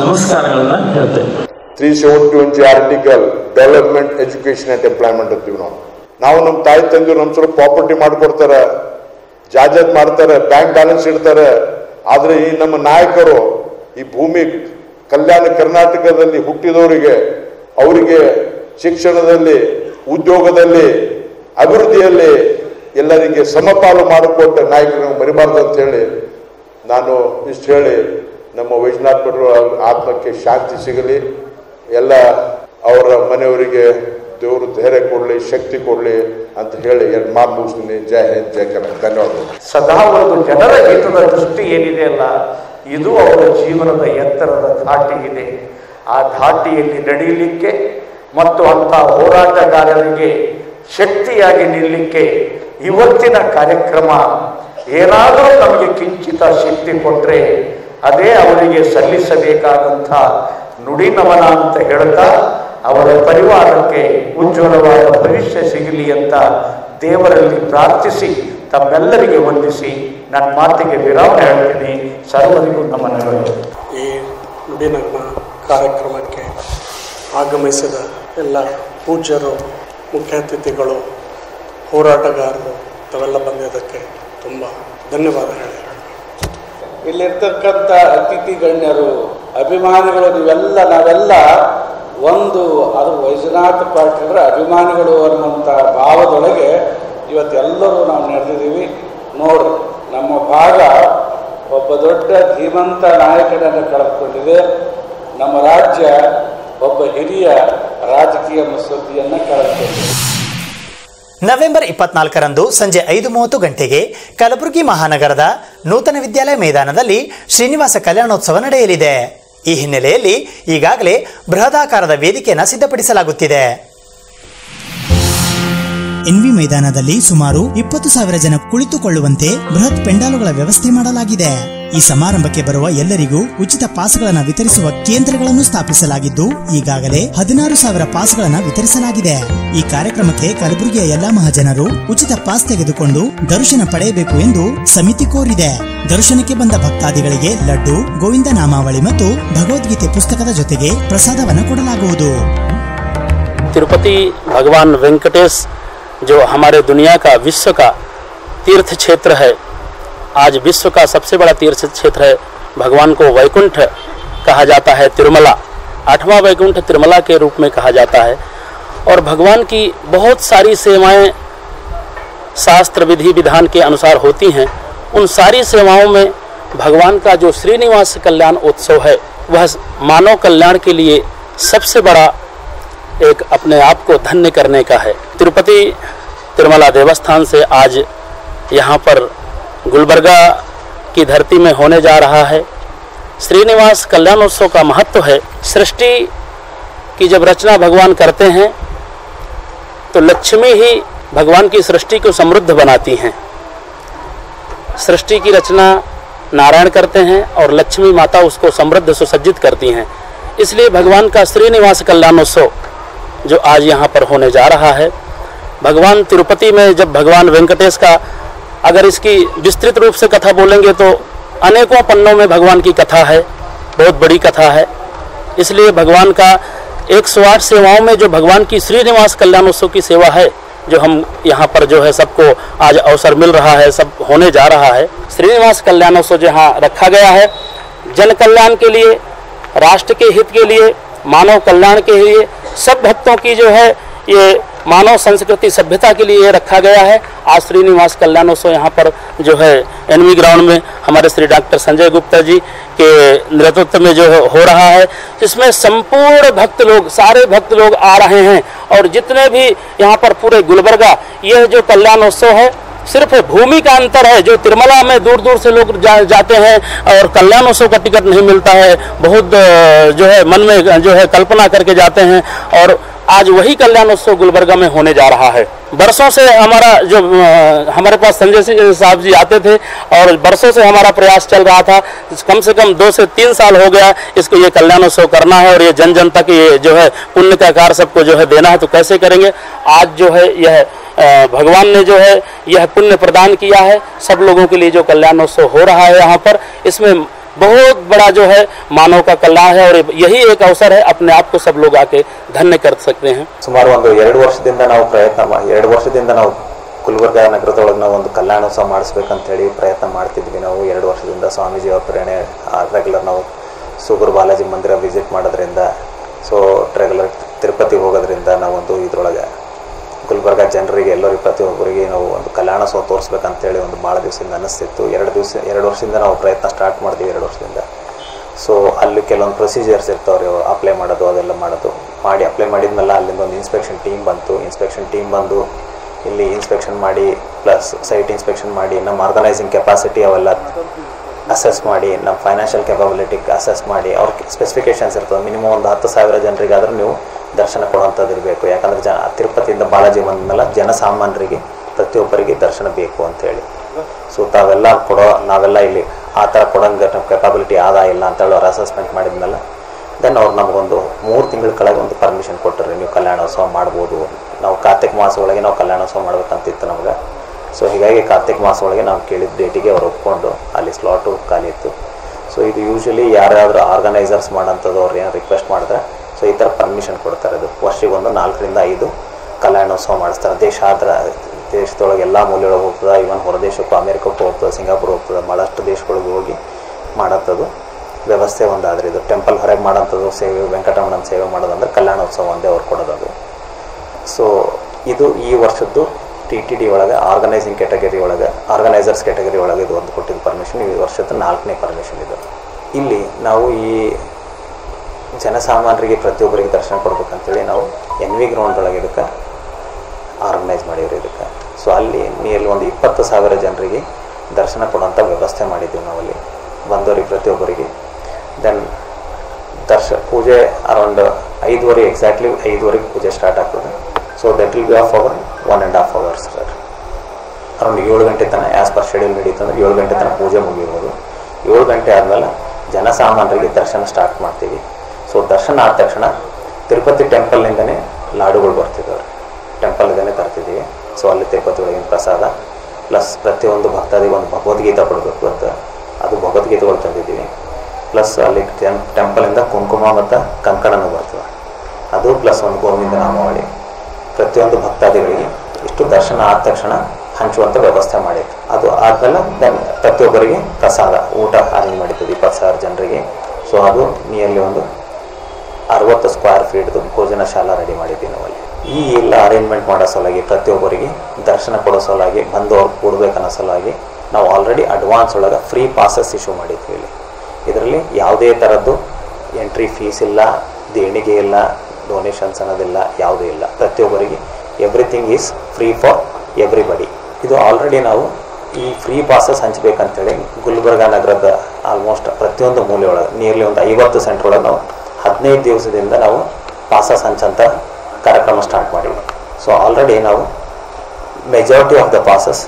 ನಮಸ್ಕಾರಗಳನ್ನು ಹೇಳ್ತೇನೆ. 371 article development, education and employment ಅಂತೀವಿ ನಾವು. ನಮ್ಮ ತಾಯಿ ತಂದೆ ನಮ್ಮ ಸ್ವಲ್ಪ ಪ್ರಾಪರ್ಟಿ ಮಾಡಿಕೊಡ್ತಾರೆ, ಜಾಜತ್ ಮಾಡ್ತಾರೆ, ಬ್ಯಾಂಕ್ ಬ್ಯಾಲೆನ್ಸ್ ಇಡ್ತಾರೆ. ಆದರೆ ಈ ನಮ್ಮ ನಾಯಕರು ಈ ಭೂಮಿ ಕಲ್ಯಾಣ ಕರ್ನಾಟಕದಲ್ಲಿ ಹುಟ್ಟಿದವರಿಗೆ, ಅವರಿಗೆ ಶಿಕ್ಷಣದಲ್ಲಿ, ಉದ್ಯೋಗದಲ್ಲಿ, ಅಭಿವೃದ್ಧಿಯಲ್ಲಿ ಎಲ್ಲರಿಗೆ ಸಮಪಾಲು ಮಾಡಿಕೊಟ್ಟ ನಾಯಕರು ಮರಿಬಾರ್ದು ಅಂತ ಹೇಳಿ ನಾನು ಇಷ್ಟು ಹೇಳಿ ನಮ್ಮ ವೈಜನಾಥ್ ಪಾಟೀಲ್ ಆತ್ಮಕ್ಕೆ ಶಾಂತಿ ಸಿಗಲಿ, ಎಲ್ಲ ಅವರ ಮನೆಯವರಿಗೆ ದೇವರು ಧೈರ್ಯ ಕೊಡಲಿ, ಶಕ್ತಿ ಕೊಡಲಿ ಅಂತ ಹೇಳಿ ಎರಡು ಮಾತು ಮುಗಿಸ್ತೀನಿ. ಜೈ ಹಿಂದ್, ಜೈ ಕರ್ನಾಟಕ. ಧನ್ಯವಾದಗಳು. ಸದಾ ಒಂದು ಜನರ ಹಿತದ ದೃಷ್ಟಿ ಏನಿದೆ ಅಲ್ಲ, ಇದು ಅವರ ಜೀವನದ ಎತ್ತರದ ಧಾಟಿ ಇದೆ. ಆ ಧಾಟಿಯಲ್ಲಿ ನಡೆಯಲಿಕ್ಕೆ ಮತ್ತು ಅಂಥ ಹೋರಾಟಗಾರರಿಗೆ ಶಕ್ತಿಯಾಗಿ ನಿಲ್ಲಲಿಕ್ಕೆ ಇವತ್ತಿನ ಕಾರ್ಯಕ್ರಮ ಏನಾದರೂ ನಮಗೆ ಕಿಂಚಿತ ಶಕ್ತಿ ಕೊಟ್ಟರೆ ಅದೇ ಅವರಿಗೆ ಸಲ್ಲಿಸಬೇಕಾದಂಥ ನುಡಿ ನಮನ ಅಂತ ಹೇಳ್ತಾ ಅವರ ಪರಿವಾರಕ್ಕೆ ಉಜ್ವಲವಾದ ಭವಿಷ್ಯ ಸಿಗಲಿ ಅಂತ ದೇವರಲ್ಲಿ ಪ್ರಾರ್ಥಿಸಿ ತಮ್ಮೆಲ್ಲರಿಗೆ ವಂದಿಸಿ ನನ್ನ ಮಾತಿಗೆ ವಿರಾಮ ಹೇಳ್ತೀನಿ. ಸರ್ವರಿಗೂ ನಮನಗಳು. ಈ ನುಡಿ ನಮನ ಕಾರ್ಯಕ್ರಮಕ್ಕೆ ಆಗಮಿಸಿದ ಎಲ್ಲ ಪೂಜ್ಯರು, ಮುಖ್ಯ ಅತಿಥಿಗಳು, ಹೋರಾಟಗಾರರು ತಾವೆಲ್ಲ ಬಂದಿದ್ದಕ್ಕೆ ತುಂಬ ಧನ್ಯವಾದ ಹೇಳಿ. ಇಲ್ಲಿರ್ತಕ್ಕಂಥ ಅತಿಥಿ ಗಣ್ಯರು, ಅಭಿಮಾನಿಗಳು, ನಾವೆಲ್ಲ ಒಂದು ಅದು ವೈಜನಾಥ್ ಪಾಟೀಲರ ಅಭಿಮಾನಿಗಳು ಅನ್ನುವಂಥ ಭಾವದೊಳಗೆ ಇವತ್ತೆಲ್ಲರೂ ನಾವು ನಡೆದಿದ್ದೀವಿ. ನೋಡ್ರಿ, ನಮ್ಮ ಭಾಗ ಒಬ್ಬ ದೊಡ್ಡ ಧೀಮಂತ ನಾಯಕನನ್ನು ಕಳೆದುಕೊಂಡಿದೆ. ನಮ್ಮ ರಾಜ್ಯ ಒಬ್ಬ ಹಿರಿಯ ರಾಜಕೀಯ ಮುತ್ಸದ್ದಿಯನ್ನು ಕಳೆದುಕೊಂಡಿದೆ. ನವೆಂಬರ್ 24ರಂದು ಸಂಜೆ 5:30 ಗಂಟೆಗೆ ಕಲಬುರಗಿ ಮಹಾನಗರದ ನೂತನ ವಿದ್ಯಾಲಯ ಮೈದಾನದಲ್ಲಿ ಶ್ರೀನಿವಾಸ ಕಲ್ಯಾಣೋತ್ಸವ ನಡೆಯಲಿದೆ. ಈ ಹಿನ್ನೆಲೆಯಲ್ಲಿ ಈಗಾಗಲೇ ಬೃಹದಾಕಾರದ ವೇದಿಕೆಯನ್ನು ಸಿದ್ಧಪಡಿಸಲಾಗುತ್ತಿದೆ. ಎನ್ವಿ ಮೈದಾನದಲ್ಲಿ ಸುಮಾರು 20,000 ಜನ ಕುಳಿತುಕೊಳ್ಳುವಂತೆ ಬೃಹತ್ ಪೆಂಡಾಲುಗಳ ವ್ಯವಸ್ಥೆ ಮಾಡಲಾಗಿದೆ. ಈ ಸಮಾರಂಭಕ್ಕೆ ಬರುವ ಎಲ್ಲರಿಗೂ ಉಚಿತ ಪಾಸ್ಗಳನ್ನು ವಿತರಿಸುವ ಕೇಂದ್ರಗಳನ್ನು ಸ್ಥಾಪಿಸಲಾಗಿದ್ದು ಈಗಾಗಲೇ 16,000 ಪಾಸ್ಗಳನ್ನು ವಿತರಿಸಲಾಗಿದೆ. ಈ ಕಾರ್ಯಕ್ರಮಕ್ಕೆ ಕಲಬುರಗಿಯ ಎಲ್ಲಾ ಮಹಾಜನರು ಉಚಿತ ಪಾಸ್ ತೆಗೆದುಕೊಂಡು ದರ್ಶನ ಪಡೆಯಬೇಕು ಎಂದು ಸಮಿತಿ ಕೋರಿದೆ. ದರ್ಶನಕ್ಕೆ ಬಂದ ಭಕ್ತಾದಿಗಳಿಗೆ ಲಡ್ಡು, ಗೋವಿಂದ ನಾಮಾವಳಿ ಮತ್ತು ಭಗವದ್ಗೀತೆ ಪುಸ್ತಕದ ಜೊತೆಗೆ ಪ್ರಸಾದವನ್ನು ಕೊಡಲಾಗುವುದು. तिरुपति भगवान वेंकटेश जो हमारे दुनिया का, विश्व का तीर्थ क्षेत्र है, आज विश्व का सबसे बड़ा तीर्थ क्षेत्र है. भगवान को वैकुंठ कहा जाता है, तिरुमला 8वां वैकुंठ तिरुमला के रूप में कहा जाता है. और भगवान की बहुत सारी सेवाएं शास्त्र विधि विधान के अनुसार होती हैं। उन सारी सेवाओं में भगवान का जो श्रीनिवास कल्याण उत्सव है वह मानव कल्याण के लिए सबसे बड़ा एक अपने आप को धन्य करने का है। तिरुपति तिरुमला देवस्थान से आज यहाँ पर गुलबर्गा की धरती में होने जा रहा है श्रीनिवास कल्याणोत्सव का महत्व है। सृष्टि की जब रचना भगवान करते हैं तो लक्ष्मी ही भगवान की सृष्टि को समृद्ध बनाती हैं। सृष्टि की रचना नारायण करते हैं और लक्ष्मी माता उसको समृद्ध सुसज्जित करती हैं। इसलिए भगवान का श्रीनिवास कल्याणोत्सव जो आज यहाँ पर होने जा रहा है, भगवान तिरुपति में जब भगवान वेंकटेश का अगर इसकी विस्तृत रूप से कथा बोलेंगे तो अनेकों पन्नों में भगवान की कथा है, बहुत बड़ी कथा है। इसलिए भगवान का 108 सेवाओं में जो भगवान की श्रीनिवास कल्याणोत्सव की सेवा है, जो हम यहाँ पर जो है सबको आज अवसर मिल रहा है, सब होने जा रहा है। श्रीनिवास कल्याणोत्सव जहाँ रखा गया है जन कल्याण के लिए, राष्ट्र के हित के लिए, मानव कल्याण के लिए, सब भक्तों की जो है ये मानव संस्कृति सभ्यता के लिए रखा गया है। आज श्रीनिवास कल्याणोत्सव यहाँ पर जो है एनवी ग्राउंड में हमारे श्री डॉक्टर संजय गुप्ता जी के नेतृत्व में जो हो रहा है, इसमें संपूर्ण भक्त लोग, सारे भक्त लोग आ रहे हैं। और जितने भी यहाँ पर पूरे गुलबर्गा यह जो कल्याणोत्सव है, सिर्फ भूमि का अंतर है। जो तिरुमला में दूर दूर से लोग जाते हैं और कल्याणोत्सव का टिकट नहीं मिलता है, बहुत जो है मन में जो है कल्पना करके जाते हैं, और आज वही कल्याणोत्सव गुलबर्गा में होने जा रहा है। बरसों से हमारा जो हमारे पास संजय सिंह साहब जी आते थे और बरसों से हमारा प्रयास चल रहा था, कम से कम 2 से 3 साल हो गया इसको ये कल्याणोत्सव करना है और ये जन जन तक ये जो है पुण्य का कार्य सबको जो है देना है। तो कैसे करेंगे? आज जो है यह भगवान ने जो है यह पुण्य प्रदान किया है। सब लोगों के लिए जो कल्याणोत्सव हो रहा है यहाँ पर, इसमें बहुत बड़ा जो है मानव का कल्याण है और यही एक अवसर है, अपने आप को सब लोग आके धन्य कर सकते हैं। ಸುಮಾರು ಒಂದು 2 ವರ್ಷದಿಂದ ನಾವು ಪ್ರಯತ್ನ 2 ವರ್ಷದಿಂದ ನಾವು ಗುಲ್ಬರ್ಗಾ ನಗರದೊಳಗೆ ನಾವು ಒಂದು ಕಲ್ಯಾಣೋತ್ಸವ ಮಾಡಿಸ್ಬೇಕಂತ ಹೇಳಿ ಪ್ರಯತ್ನ ಮಾಡ್ತಿದ್ವಿ. ನಾವು 2 ವರ್ಷದಿಂದ ಸ್ವಾಮೀಜಿ ಅವರ ಪ್ರೇರಣೆ ರೆಗ್ಯುಲರ್ ನಾವು ಸುಗುರು ಬಾಲಾಜಿ ಮಂದಿರ ವಿಸಿಟ್ ಮಾಡೋದ್ರಿಂದ, ಸೊ ರೆಗ್ಯುಲರ್ ತಿರುಪತಿ ಹೋಗೋದ್ರಿಂದ ನಾವೊಂದು ಇದರೊಳಗೆ ಗುಲ್ಬರ್ಗಾ ಜನರಿಗೆ ಎಲ್ಲರಿಗೂ ಪ್ರತಿಯೊಬ್ಬರಿಗೆ ನಾವು ಒಂದು ಕಲ್ಯಾಣೋತ್ಸವ ತೋರಿಸ್ಬೇಕಂತೇಳಿ ಒಂದು ಭಾಳ ದಿವಸದಿಂದ ಅನ್ನಿಸ್ತಿತ್ತು. 2 ವರ್ಷದಿಂದ ನಾವು ಪ್ರಯತ್ನ ಸ್ಟಾರ್ಟ್ ಮಾಡಿದ್ವಿ 2 ವರ್ಷದಿಂದ. ಸೊ ಅಲ್ಲಿ ಕೆಲವೊಂದು ಪ್ರೊಸೀಜರ್ಸ್ ಇರ್ತಾವ್ರಿ, ಅಪ್ಲೈ ಮಾಡೋದು ಅದೆಲ್ಲ ಮಾಡಿ ಅಪ್ಲೈ ಮಾಡಿದ್ಮೇಲೆ ಅಲ್ಲಿಂದ ಒಂದು ಇನ್ಸ್ಪೆಕ್ಷನ್ ಟೀಮ್ ಬಂತು. ಇನ್ಸ್ಪೆಕ್ಷನ್ ಟೀಮ್ ಬಂದು ಇಲ್ಲಿ ಇನ್ಸ್ಪೆಕ್ಷನ್ ಮಾಡಿ ಪ್ಲಸ್ ಸೈಟ್ ಇನ್ಸ್ಪೆಕ್ಷನ್ ಮಾಡಿ ನಮ್ಮ ಆರ್ಗನೈಸಿಂಗ್ ಕೆಪಾಸಿಟಿ ಅವೆಲ್ಲ ಅಸೆಸ್ ಮಾಡಿ, ನಮ್ಮ ಫೈನಾನ್ಷಿಯಲ್ ಕೆಪಾಬಿಲಿಟಿ ಅಸೆಸ್ ಮಾಡಿ, ಅವ್ರ ಸ್ಪೆಸಿಫಿಕೇಷನ್ಸ್ ಇರ್ತದೆ. ಮಿನಿಮಮ್ ಒಂದು 10,000 ಜನರಿಗಾದರೂ ನೀವು ದರ್ಶನ ಕೊಡುವಂಥದ್ದು ಇರಬೇಕು. ಯಾಕಂದರೆ ತಿರುಪತಿಯಿಂದ ಬಾಲಾಜಿ ಬಂದಮೇಲೆ ಜನಸಾಮಾನ್ಯರಿಗೆ ಪ್ರತಿಯೊಬ್ಬರಿಗೆ ದರ್ಶನ ಬೇಕು ಅಂಥೇಳಿ. ಸೊ ನಾವೆಲ್ಲ ಇಲ್ಲಿ ಆ ಥರ ಕೊಡೋಂಗೆ ನಮ್ಮ ಕೆಪಾಬಿಲಿಟಿ ಇಲ್ಲ ಅಂತೇಳಿ ಅವ್ರು ಅಸೆಸ್ಮೆಂಟ್ ಮಾಡಿದ್ಮೇಲೆ ದೆನ್ ಅವ್ರು ನಮಗೊಂದು 3 ತಿಂಗಳ ಕೆಳಗೆ ಒಂದು ಪರ್ಮಿಷನ್ ಕೊಟ್ಟರು, ನೀವು ಕಲ್ಯಾಣೋತ್ಸವ ಮಾಡ್ಬೋದು. ನಾವು ಕಾರ್ತಿಕ ಮಾಸ ಒಳಗೆ ನಾವು ಕಲ್ಯಾಣೋತ್ಸವ ಮಾಡ್ಬೇಕಂತಿತ್ತು ನಮ್ಗೆ. ಸೊ ಹೀಗಾಗಿ ಕಾರ್ತಿಕ ಮಾಸ ಒಳಗೆ ನಾವು ಕೇಳಿದ ಡೇಟಿಗೆ ಅವ್ರು ಒಪ್ಕೊಂಡು ಅಲ್ಲಿ ಸ್ಲಾಟು ಖಾಲಿ ಇತ್ತು. ಸೊ ಇದು ಯೂಶ್ವಲಿ ಯಾರಾದರೂ ಆರ್ಗನೈಸರ್ಸ್ ಮಾಡೋಂಥದ್ದು ಅವ್ರು ಏನು ರಿಕ್ವೆಸ್ಟ್ ಮಾಡಿದ್ರೆ ಸೊ ಈ ಥರ ಪರ್ಮಿಷನ್ ಕೊಡ್ತಾರೆ. ಅದು ವರ್ಷಿಗೊಂದು 4 ರಿಂದ 5 ಕಲ್ಯಾಣೋತ್ಸವ ಮಾಡಿಸ್ತಾರೆ. ದೇಶದೊಳಗೆ ಎಲ್ಲ ಮೂಲೆಯೊಳಗೆ ಹೋಗ್ತದೆ, ಇವನ್ ಹೊರದೇಶಕ್ಕೂ ಅಮೇರಿಕಕ್ಕೂ ಹೋಗ್ತದೆ, ಸಿಂಗಾಪುರ್ ಹೋಗ್ತದೆ, ಭಾಳಷ್ಟು ದೇಶಗಳಿಗೆ ಹೋಗಿ ಮಾಡೋಂಥದ್ದು ವ್ಯವಸ್ಥೆ ಒಂದಾದ್ರೆ. ಇದು ಟೆಂಪಲ್ ಹೊರಗೆ ಮಾಡೋಂಥದ್ದು ಸೇವೆ, ವೆಂಕಟರಮಣನ ಸೇವೆ ಮಾಡೋದಂದ್ರೆ ಕಲ್ಯಾಣೋತ್ಸವ ಒಂದೇ ಅವ್ರು ಕೊಡೋದು. ಸೊ ಇದು ಈ ವರ್ಷದ್ದು TTD ಒಳಗೆ ಆರ್ಗನೈಸಿಂಗ್ ಕ್ಯಾಟಗರಿ ಒಳಗೆ, ಆರ್ಗನೈಸರ್ಸ್ ಕ್ಯಾಟಗರಿ ಒಳಗೆ ಇದು ಒಂದು ಕೊಟ್ಟಿದ್ದು ಪರ್ಮಿಷನ್. ಈ ವರ್ಷದ 4ನೇ ಪರ್ಮಿಷನ್ ಇದು. ಇಲ್ಲಿ ನಾವು ಈ ಜನಸಾಮಾನ್ಯರಿಗೆ ಪ್ರತಿಯೊಬ್ಬರಿಗೆ ದರ್ಶನ ಕೊಡ್ಬೇಕಂತೇಳಿ ನಾವು NV ಗ್ರೌಂಡ್ ಒಳಗೆ ಇದಕ್ಕೆ ಆರ್ಗನೈಸ್ ಮಾಡಿವ್ರಿ ಇದಕ್ಕೆ. ಸೊ ಅಲ್ಲಿ ನಿಯರ್ಲಿ ಒಂದು 20,000 ಜನರಿಗೆ ದರ್ಶನ ಕೊಡುವಂಥ ವ್ಯವಸ್ಥೆ ಮಾಡಿದ್ದೀವಿ ನಾವಲ್ಲಿ ಬಂದವರಿಗೆ ಪ್ರತಿಯೊಬ್ಬರಿಗೆ. ದೆನ್ ಪೂಜೆ ಅರೌಂಡ್ 5:30 ಎಕ್ಸಾಕ್ಟ್ಲಿ 5:30 ಪೂಜೆ ಸ್ಟಾರ್ಟ್ ಆಗ್ತದೆ. So that will be of our 1.5 hours sir. Around 7 ಗಂಟೆ ತನಕ ಆ್ಯಸ್ ಪರ್ ಶೆಡ್ಯೂಲ್ ನಡೀತಂದ್ರೆ 7 ಗಂಟೆ ತನಕ ಪೂಜೆ ಮುಗಿಬೋದು. 7 ಗಂಟೆ ಆದಮೇಲೆ ಜನಸಾಮಾನ್ಯರಿಗೆ ದರ್ಶನ ಸ್ಟಾರ್ಟ್ ಮಾಡ್ತೀವಿ. ಸೊ ದರ್ಶನ ಆದ ತಕ್ಷಣ ತಿರುಪತಿ ಟೆಂಪಲ್ನಿಂದನೇ ಲಾಡುಗಳು ಬರ್ತಿದ್ದಾವೆ, ಟೆಂಪಲ್ಗೇ ತರ್ತಿದ್ದೀವಿ. ಸೊ ಅಲ್ಲಿ ತಿರುಪತಿ ಒಳಗಿನ ಪ್ರಸಾದ ಪ್ಲಸ್ ಪ್ರತಿಯೊಂದು ಭಕ್ತಾದಿಗೆ ಒಂದು ಭಗವದ್ಗೀತೆ ಕೊಡಬೇಕು ಅಂತ, ಅದು ಭಗವದ್ಗೀತೆಗಳು ತಂದಿದ್ದೀವಿ. ಪ್ಲಸ್ ಅಲ್ಲಿ ಟೆಂಪಲಿಂದ ಕುಂಕುಮ ಮತ್ತು ಕಂಕಣನೂ ಬರ್ತದೆ, ಅದು ಪ್ಲಸ್ ಒಂದು ಗೋವಿಂದ ನಾಮಾವಳಿ ಪ್ರತಿಯೊಂದು ಭಕ್ತಾದಿಗಳಿಗೆ ಇಷ್ಟು ದರ್ಶನ ಆದ ತಕ್ಷಣ ಹಂಚುವಂಥ ವ್ಯವಸ್ಥೆ ಮಾಡಿತ್ತು. ಅದು ಆದಮೇಲೆ ಪ್ರತಿಯೊಬ್ಬರಿಗೆ ಪ್ರಸಾದ ಊಟ ಅರೇಂಜ್ ಮಾಡಿದ್ದೀವಿ 20,000 ಜನರಿಗೆ. ಸೊ ಅದು ನಿಯರ್ಲಿ ಒಂದು 60 ಸ್ಕ್ವೇರ್ ಫೀಟ್ದು ಭೋಜನ ಶಾಲಾ ರೆಡಿ ಮಾಡಿದ್ದೀವಿ ನಾವಲ್ಲಿ. ಈ ಎಲ್ಲ ಅರೇಂಜ್ಮೆಂಟ್ ಮಾಡೋ ಸಲುವಾಗಿ ಪ್ರತಿಯೊಬ್ಬರಿಗೆ ದರ್ಶನ ಕೊಡೋ ಸಲುವಾಗಿ ಬಂದು ಅವ್ರು ಕೊಡ್ಬೇಕನ್ನೋ ಸಲುವಾಗಿ ನಾವು ಆಲ್ರೆಡಿ ಅಡ್ವಾನ್ಸ್ ಒಳಗೆ ಫ್ರೀ ಪಾಸಸ್ ಇಶ್ಯೂ ಮಾಡಿದ್ವಿ ಇಲ್ಲಿ. ಇದರಲ್ಲಿ ಯಾವುದೇ ಥರದ್ದು ಎಂಟ್ರಿ ಫೀಸ್ ಇಲ್ಲ, ದೇಣಿಗೆ ಇಲ್ಲ, ಡೊನೇಷನ್ಸ್ ಅನ್ನೋದಿಲ್ಲ, ಯಾವುದೂ ಇಲ್ಲ. ಪ್ರತಿಯೊಬ್ಬರಿಗೆ everything is free for everybody. ಇದು ಆಲ್ರೆಡಿ ನಾವು ಈ ಫ್ರೀ ಪಾಸಸ್ ಹಂಚಬೇಕಂತೇಳಿ ಗುಲ್ಬರ್ಗಾ ನಗರದ ಆಲ್ಮೋಸ್ಟ್ ಪ್ರತಿಯೊಂದು ಮೂಲೆಯೊಳಗೆ ನಿಯರ್ಲಿ ಒಂದು 50 ಸೆಂಟರ್ ಒಳಗೆ ನಾವು 15 ದಿವಸದಿಂದ ನಾವು ಪಾಸಸ್ ಹಂಚಂತ ಕಾರ್ಯಕ್ರಮ ಸ್ಟಾರ್ಟ್ ಮಾಡಿವಿ. ಸೊ ಆಲ್ರೆಡಿ ನಾವು majority of the passes,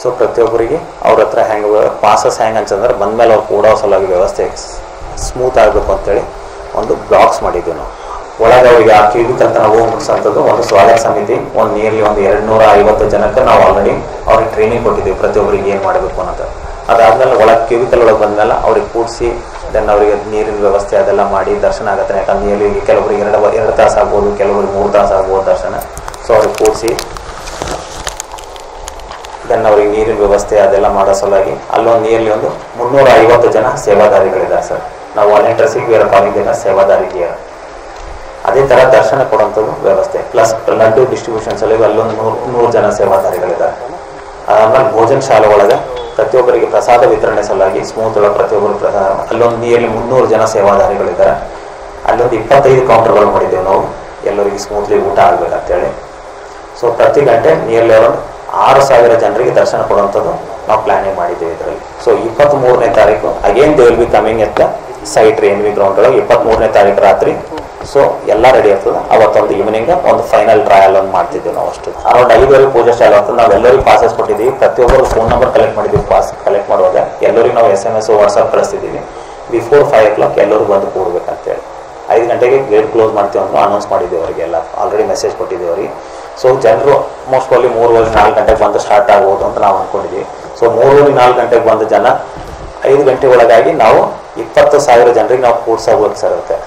so ಪ್ರತಿಯೊಬ್ಬರಿಗೆ ಅವ್ರ ಹತ್ರ ಹೆಂಗೆ ಪಾಸಸ್ ಹೆಂಗೆ ಹಂಚಂದ್ರೆ ಬಂದಮೇಲೆ ಅವ್ರು ಕೂಡೋ ಸಲುವಾಗಿ ವ್ಯವಸ್ಥೆ ಸ್ಮೂತ್ ಆಗಬೇಕು ಅಂತೇಳಿ ಒಂದು ಬ್ಲಾಕ್ಸ್ ಮಾಡಿದ್ವಿ ನಾವು. ಒಳಗೆ ಅವರಿಗೆ ಆ ಕ್ಯೂಬಿಕ್ ಅಂತ ನಾವು ಮುಗಿಸೋಂಥದ್ದು ಒಂದು ಸ್ವಾಗತ ಸಮಿತಿ, ಒಂದು ನಿಯರ್ಲಿ ಒಂದು 250 ಜನಕ್ಕೆ ನಾವು ಆಲ್ರೆಡಿ ಅವ್ರಿಗೆ ಟ್ರೈನಿಂಗ್ ಕೊಟ್ಟಿದ್ದೀವಿ ಪ್ರತಿಯೊಬ್ಬರಿಗೆ ಏನು ಮಾಡಬೇಕು ಅನ್ನೋದು. ಅದಾದಮೇಲೆ ಒಳಗೆ ಕ್ಯೂಬಿಕಲ್ ಒಳಗೆ ಬಂದಮೇಲೆ ಅವ್ರಿಗೆ ಕೂಡಿಸಿ ದೆನ್ ಅವರಿಗೆ ನೀರಿನ ವ್ಯವಸ್ಥೆ ಅದೆಲ್ಲ ಮಾಡಿ ದರ್ಶನ ಆಗುತ್ತೆ. ಯಾಕಂದ್ರೆ ನಿಯರ್ಲಿ ಕೆಲವರಿಗೆ 2 ತಾಸು ಆಗ್ಬೋದು, ಕೆಲವರಿಗೆ 3 ತಾಸು ಆಗ್ಬೋದು ದರ್ಶನ. ಸೊ ಅವ್ರಿಗೆ ಕೂಡಿಸಿ ದೆನ್ ಅವ್ರಿಗೆ ನೀರಿನ ವ್ಯವಸ್ಥೆ ಅದೆಲ್ಲ ಮಾಡೋ ಸಲುವಾಗಿ ಅಲ್ಲೊಂದು ನಿಯರ್ಲಿ ಒಂದು 350 ಜನ ಸೇವಾದಾರಿಗಳಿದ್ದಾರೆ ಸರ್. ನಾವು ವಾಲಂಟಿಯರ್ಸಿಗೆ ಬೇರೆ ಕಾಲೇಜಿನ ಸೇವಾದಾರಿಗೆ ಅದೇ ಥರ ದರ್ಶನ ಕೊಡುವಂಥದ್ದು ವ್ಯವಸ್ಥೆ, ಪ್ಲಸ್ ಲಡ್ಡು ಡಿಸ್ಟ್ರಿಬ್ಯೂಷನ್ ಸಲುವಾಗಿ ಅಲ್ಲೊಂದು 100 ಜನ ಸೇವಾದಾರಿಗಳಿದ್ದಾರೆ. ಆಮೇಲೆ ಭೋಜನ ಶಾಲೆ ಒಳಗೆ ಪ್ರತಿಯೊಬ್ಬರಿಗೆ ಪ್ರಸಾದ ವಿತರಣೆ ಸಲುವಾಗಿ ಸ್ಮೂತ್ ಒಳಗೆ ಪ್ರತಿಯೊಬ್ಬರು ಅಲ್ಲೊಂದು ನಿಯರ್ಲಿ 300 ಜನ ಸೇವಾದಾರಿಗಳಿದ್ದಾರೆ. ಅಲ್ಲೊಂದು 25 ಕೌಂಟರ್ಗಳು ಮಾಡಿದ್ದೇವೆ ನಾವು, ಎಲ್ಲರಿಗೆ ಸ್ಮೂತ್ಲಿ ಊಟ ಆಗಬೇಕಂತೇಳಿ. ಸೊ ಪ್ರತಿ ಗಂಟೆ ನಿಯರ್ಲಿ ಅರೌಂಡ್ 6,000 ಜನರಿಗೆ ದರ್ಶನ ಕೊಡುವಂಥದ್ದು ನಾವು ಪ್ಲಾನಿಂಗ್ ಮಾಡಿದ್ದೇವೆ ಇದರಲ್ಲಿ. ಸೊ 23ನೇ ತಾರೀಕು again they will be coming at the site NV ground ಒಳಗೆ 23ನೇ ತಾರೀಕು ರಾತ್ರಿ. ಸೊ ಎಲ್ಲ ರೆಡಿ ಆಗ್ತದೆ. ಅವತ್ತೊಂದು ಈವ್ನಿಂಗ್ ಒಂದು ಫೈನಲ್ ಟ್ರಯಲ್ ಒಂದು ಮಾಡ್ತಿದ್ದೀವಿ ನಾವು. ಅಷ್ಟು ಅರೌಂಡ್ 5 ಪೂಜಾ ಶಾಲೆ ಆಗ್ತದೆ. ನಾವೆಲ್ಲರಿಗೂ ಪಾಸಸ್ ಕೊಟ್ಟಿದ್ದೀವಿ, ಪ್ರತಿಯೊಬ್ಬರು ಫೋನ್ ನಂಬರ್ ಕಲೆಕ್ಟ್ ಮಾಡಿದ್ದೀವಿ. ಪಾಸ್ ಕಲೆಕ್ಟ್ ಮಾಡುವಾಗ ಎಲ್ಲರಿಗೂ ನಾವು SMS ವಾಟ್ಸಪ್ ಕಳಿಸ್ತಿದ್ದೀವಿ. ಬಿಫೋರ್ 5 o'clock ಎಲ್ಲರೂ ಬಂದು ಕೂಡಬೇಕಂತೇಳಿ. 5 ಗಂಟೆಗೆ ಗೇಟ್ ಕ್ಲೋಸ್ ಮಾಡ್ತೀವಿ ಅಂತ ಅನೌನ್ಸ್ ಮಾಡಿದ್ದೀವಿ ಅವರಿಗೆಲ್ಲ, ಆಲ್ರೆಡಿ ಮೆಸೇಜ್ ಕೊಟ್ಟಿದ್ದೀವಿ ಅವರಿಗೆ. ಸೊ ಜನರು ಮೋಸ್ಟ್ ಆಲಿ 3-4 ಗಂಟೆಗೆ ಬಂದು ಸ್ಟಾರ್ಟ್ ಆಗ್ಬೋದು ಅಂತ ನಾವು ಅಂದ್ಕೊಂಡಿದ್ದೀವಿ. ಸೊ 3-4 ಗಂಟೆಗೆ ಬಂದ ಜನ 5 ಗಂಟೆ ಒಳಗಾಗಿ ನಾವು 20,000 ಜನರಿಗೆ ನಾವು ಕೂಡ್ಸಾಗೋದು ಸರ್ ಇರುತ್ತೆ,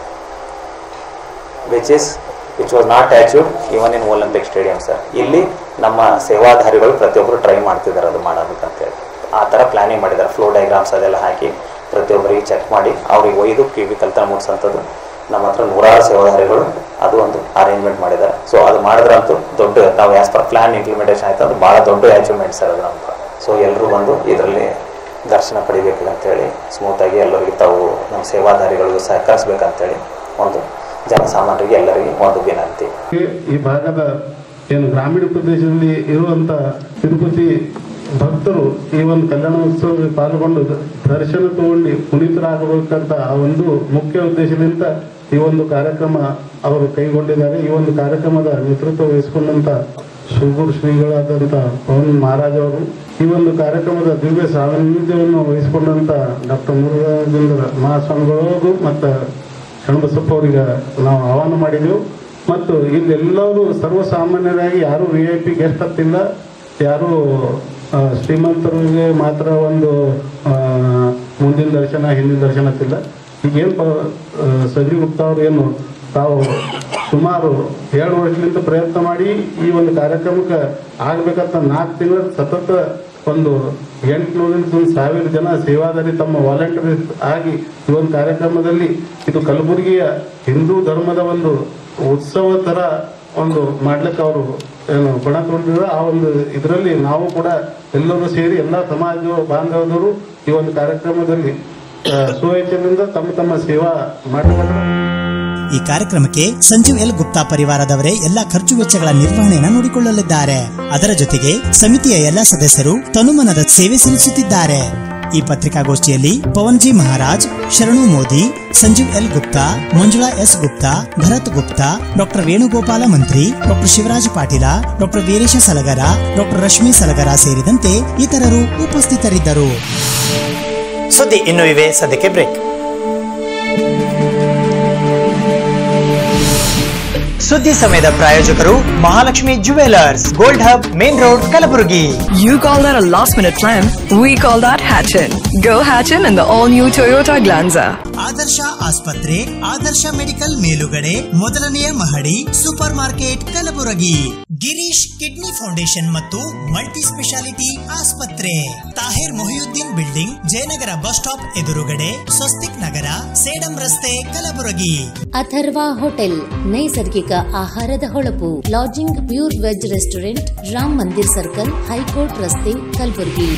which was not achieved even in Olympic stadium sir. ಇಲ್ಲಿ ನಮ್ಮ ಸೇವಾಧಾರಿಗಳು ಪ್ರತಿಯೊಬ್ಬರು ಟ್ರೈ ಮಾಡ್ತಿದ್ದಾರೆ ಅದು ಮಾಡೋದಕ್ಕಂತೇಳಿ. ಆ ಥರ ಪ್ಲಾನಿಂಗ್ ಮಾಡಿದ್ದಾರೆ. ಫ್ಲೋ ಡಯಾಗ್ರಾಮ್ಸ್ ಅದೆಲ್ಲ ಹಾಕಿ ಪ್ರತಿಯೊಬ್ಬರಿಗೆ ಚೆಕ್ ಮಾಡಿ ಅವ್ರಿಗೆ ಒಯ್ದು ಕ್ಯೂಬಿಕಲ್ ತರ ಮುಟ್ಸೋಂಥದ್ದು ನಮ್ಮ ಹತ್ರ 100 ಸೇವಾಧಾರಿಗಳು ಅದು ಒಂದು ಅರೇಂಜ್ಮೆಂಟ್ ಮಾಡಿದ್ದಾರೆ. ಸೊ ಅದು ಮಾಡಿದ್ರಂತೂ ದೊಡ್ಡ ನಾವು ಆ್ಯಸ್ ಪರ್ ಪ್ಲಾನ್ ಇಂಪ್ಲಿಮೆಂಟೇಷನ್ ಆಯ್ತು, ಅದು ಭಾಳ ದೊಡ್ಡ ಅಚೀವ್ಮೆಂಟ್ ಸರ್ ಅದು ನಮ್ಗೆ. ಸೊ ಎಲ್ಲರೂ ಬಂದು ಇದರಲ್ಲಿ ದರ್ಶನ ಪಡಿಬೇಕು ಅಂತೇಳಿ ಸ್ಮೂತಾಗಿ ಎಲ್ಲರಿಗೆ ತಾವು ನಮ್ಮ ಸೇವಾಧಾರಿಗಳಿಗೂ ಸಹಕರಿಸ್ಬೇಕಂತೇಳಿ ಒಂದು ಜನಸಾಮಾನ್ಯರಿಗೆ ಎಲ್ಲರಿಗೆ ಒಂದು ವಿನಂತಿ. ಈ ಭಾಗದ ಏನು ಗ್ರಾಮೀಣ ಪ್ರದೇಶದಲ್ಲಿ ಇರುವಂತ ತಿರುಪತಿ ಭಕ್ತರು ಈ ಒಂದು ಕಲ್ಯಾಣ ಉತ್ಸವದಲ್ಲಿ ಪಾಲ್ಗೊಂಡು ದರ್ಶನ ತಗೊಂಡು ಪುನೀತರಾಗಬೇಕಂತ ಆ ಒಂದು ಮುಖ್ಯ ಉದ್ದೇಶದಿಂದ ಈ ಒಂದು ಕಾರ್ಯಕ್ರಮ ಅವರು ಕೈಗೊಂಡಿದ್ದಾರೆ. ಈ ಒಂದು ಕಾರ್ಯಕ್ರಮದ ನೇತೃತ್ವ ವಹಿಸಿಕೊಂಡಂತ ಸುಗುರು ಶ್ರೀಗಳಾದಂಥ ಪವನ್ ಮಹಾರಾಜ್ ಅವರು, ಈ ಒಂದು ಕಾರ್ಯಕ್ರಮದ ದಿವ್ಯ ಸಾನ್ನಿಧ್ಯವನ್ನು ವಹಿಸಿಕೊಂಡಂತ ಡಾಕ್ಟರ್ ಮುರುಘೇಂದ್ರ ಮಹಾಸ್ವಾಮಿಗಳು ಮತ್ತು ಶರಣಬಸಪ್ಪ ಅವರಿಗೆ ನಾವು ಆಹ್ವಾನ ಮಾಡಿದೆವು. ಮತ್ತು ಇಲ್ಲೆಲ್ಲರೂ ಸರ್ವಸಾಮಾನ್ಯರಾಗಿ ಯಾರು VIP ಗೆಸ್ಟ್ ಹತ್ತಿಲ್ಲ, ಯಾರು ಶ್ರೀಮಂತರಿಗೆ ಮಾತ್ರ ಒಂದು ಮುಂದಿನ ದರ್ಶನ ಹಿಂದಿನ ದರ್ಶನ ಹತ್ತಿಲ್ಲ. ಈಗೇನು ಸಂಜೀವ್ ಗುಪ್ತಾ ಅವರು ಏನು ತಾವು ಸುಮಾರು 2 ವರ್ಷದಿಂದ ಪ್ರಯತ್ನ ಮಾಡಿ ಈ ಒಂದು ಕಾರ್ಯಕ್ರಮಕ್ಕೆ ಆಗಬೇಕಂತ 4 ತಿಂಗಳ ಸತತ ಒಂದು 800-1,000 ಜನ ಸೇವಾದಾರಿ ತಮ್ಮ ವಾಲಂಟಿಯರ್ಸ್ ಆಗಿ ಈ ಒಂದು ಕಾರ್ಯಕ್ರಮದಲ್ಲಿ ಇದು ಕಲಬುರಗಿಯ ಹಿಂದೂ ಧರ್ಮದ ಒಂದು ಉತ್ಸವ ಥರ ಒಂದು ಮಾಡ್ಲಿಕ್ಕೆ ಅವರು ಏನು ಬಣ ತೊಗೊಂಡಿದ್ರು. ಆ ಒಂದು ಇದರಲ್ಲಿ ನಾವು ಕೂಡ ಎಲ್ಲರೂ ಸೇರಿ ಎಲ್ಲ ಸಮಾಜ ಬಾಂಧವದರು ಈ ಒಂದು ಕಾರ್ಯಕ್ರಮದಲ್ಲಿ ಸ್ವಇಚ್ಛೆಯಿಂದ ತಮ್ಮ ಸೇವಾ ಮಾಡಿದ್ದಾರೆ. ಈ ಕಾರ್ಯಕ್ರಮಕ್ಕೆ ಸಂಜೀವ್ ಎಲ್ ಗುಪ್ತಾ ಪರಿವಾರದವರೇ ಎಲ್ಲಾ ಖರ್ಚು ವೆಚ್ಚಗಳ ನಿರ್ವಹಣೆಯನ್ನು ನೋಡಿಕೊಳ್ಳಲಿದ್ದಾರೆ. ಅದರ ಜೊತೆಗೆ ಸಮಿತಿಯ ಎಲ್ಲಾ ಸದಸ್ಯರು ತನುಮನದ ಸೇವೆ ಸಲ್ಲಿಸುತ್ತಿದ್ದಾರೆ. ಈ ಪತ್ರಿಕಾಗೋಷ್ಠಿಯಲ್ಲಿ Pavan ji Maharaj, Sharanu Modi, Sanjeev L Gupta, Manjula S Gupta, Bharat Gupta, doctor Venugopal Mantri, doctor Shivaraj Patil, doctor Veeresh Salagar, doctor Rashmi Salagar ಸೇರಿದಂತೆ ಇತರರು ಉಪಸ್ಥಿತರಿದ್ದರು. ಸುದ್ದಿ ಇನ್ನು ಇವೆ, ಸದ್ಯಕ್ಕೆ ಬ್ರೇಕ್. ಸುದ್ದಿ ಸಮಯದ ಪ್ರಾಯೋಜಕರು Mahalakshmi jewellers, gold hub, main road, Kalaburagi. You call that a last minute plan? We call that Hatchin. Go Hatchin in the all new Toyota Glanza. ಆದರ್ಶ ಆಸ್ಪತ್ರೆ, ಆದರ್ಶ ಮೆಡಿಕಲ್ ಮೇಲುಗಡೆ, ಮೊದಲನೆಯ ಮಹಡಿ, super market, Kalaburagi. Girish kidney foundation ಮತ್ತು ಮಲ್ಟಿ ಸ್ಪೆಷಾಲಿಟಿ ಆಸ್ಪತ್ರೆ, Tahir Mohiuddin building, Jayanagar bus stop ಎದುರುಗಡೆ, ಸ್ವಸ್ತಿಕ್ ನಗರ, ಸೇಡಂ ರಸ್ತೆ, Kalaburagi. Atharva hotel, ನೈಸರ್ಗಿಕ ಆಹಾರದ ಹೊಳಪು, lodging, pure veg restaurant, Ram Mandir circle, high court ರಸ್ತೆ, ಕಲಬುರಗಿ.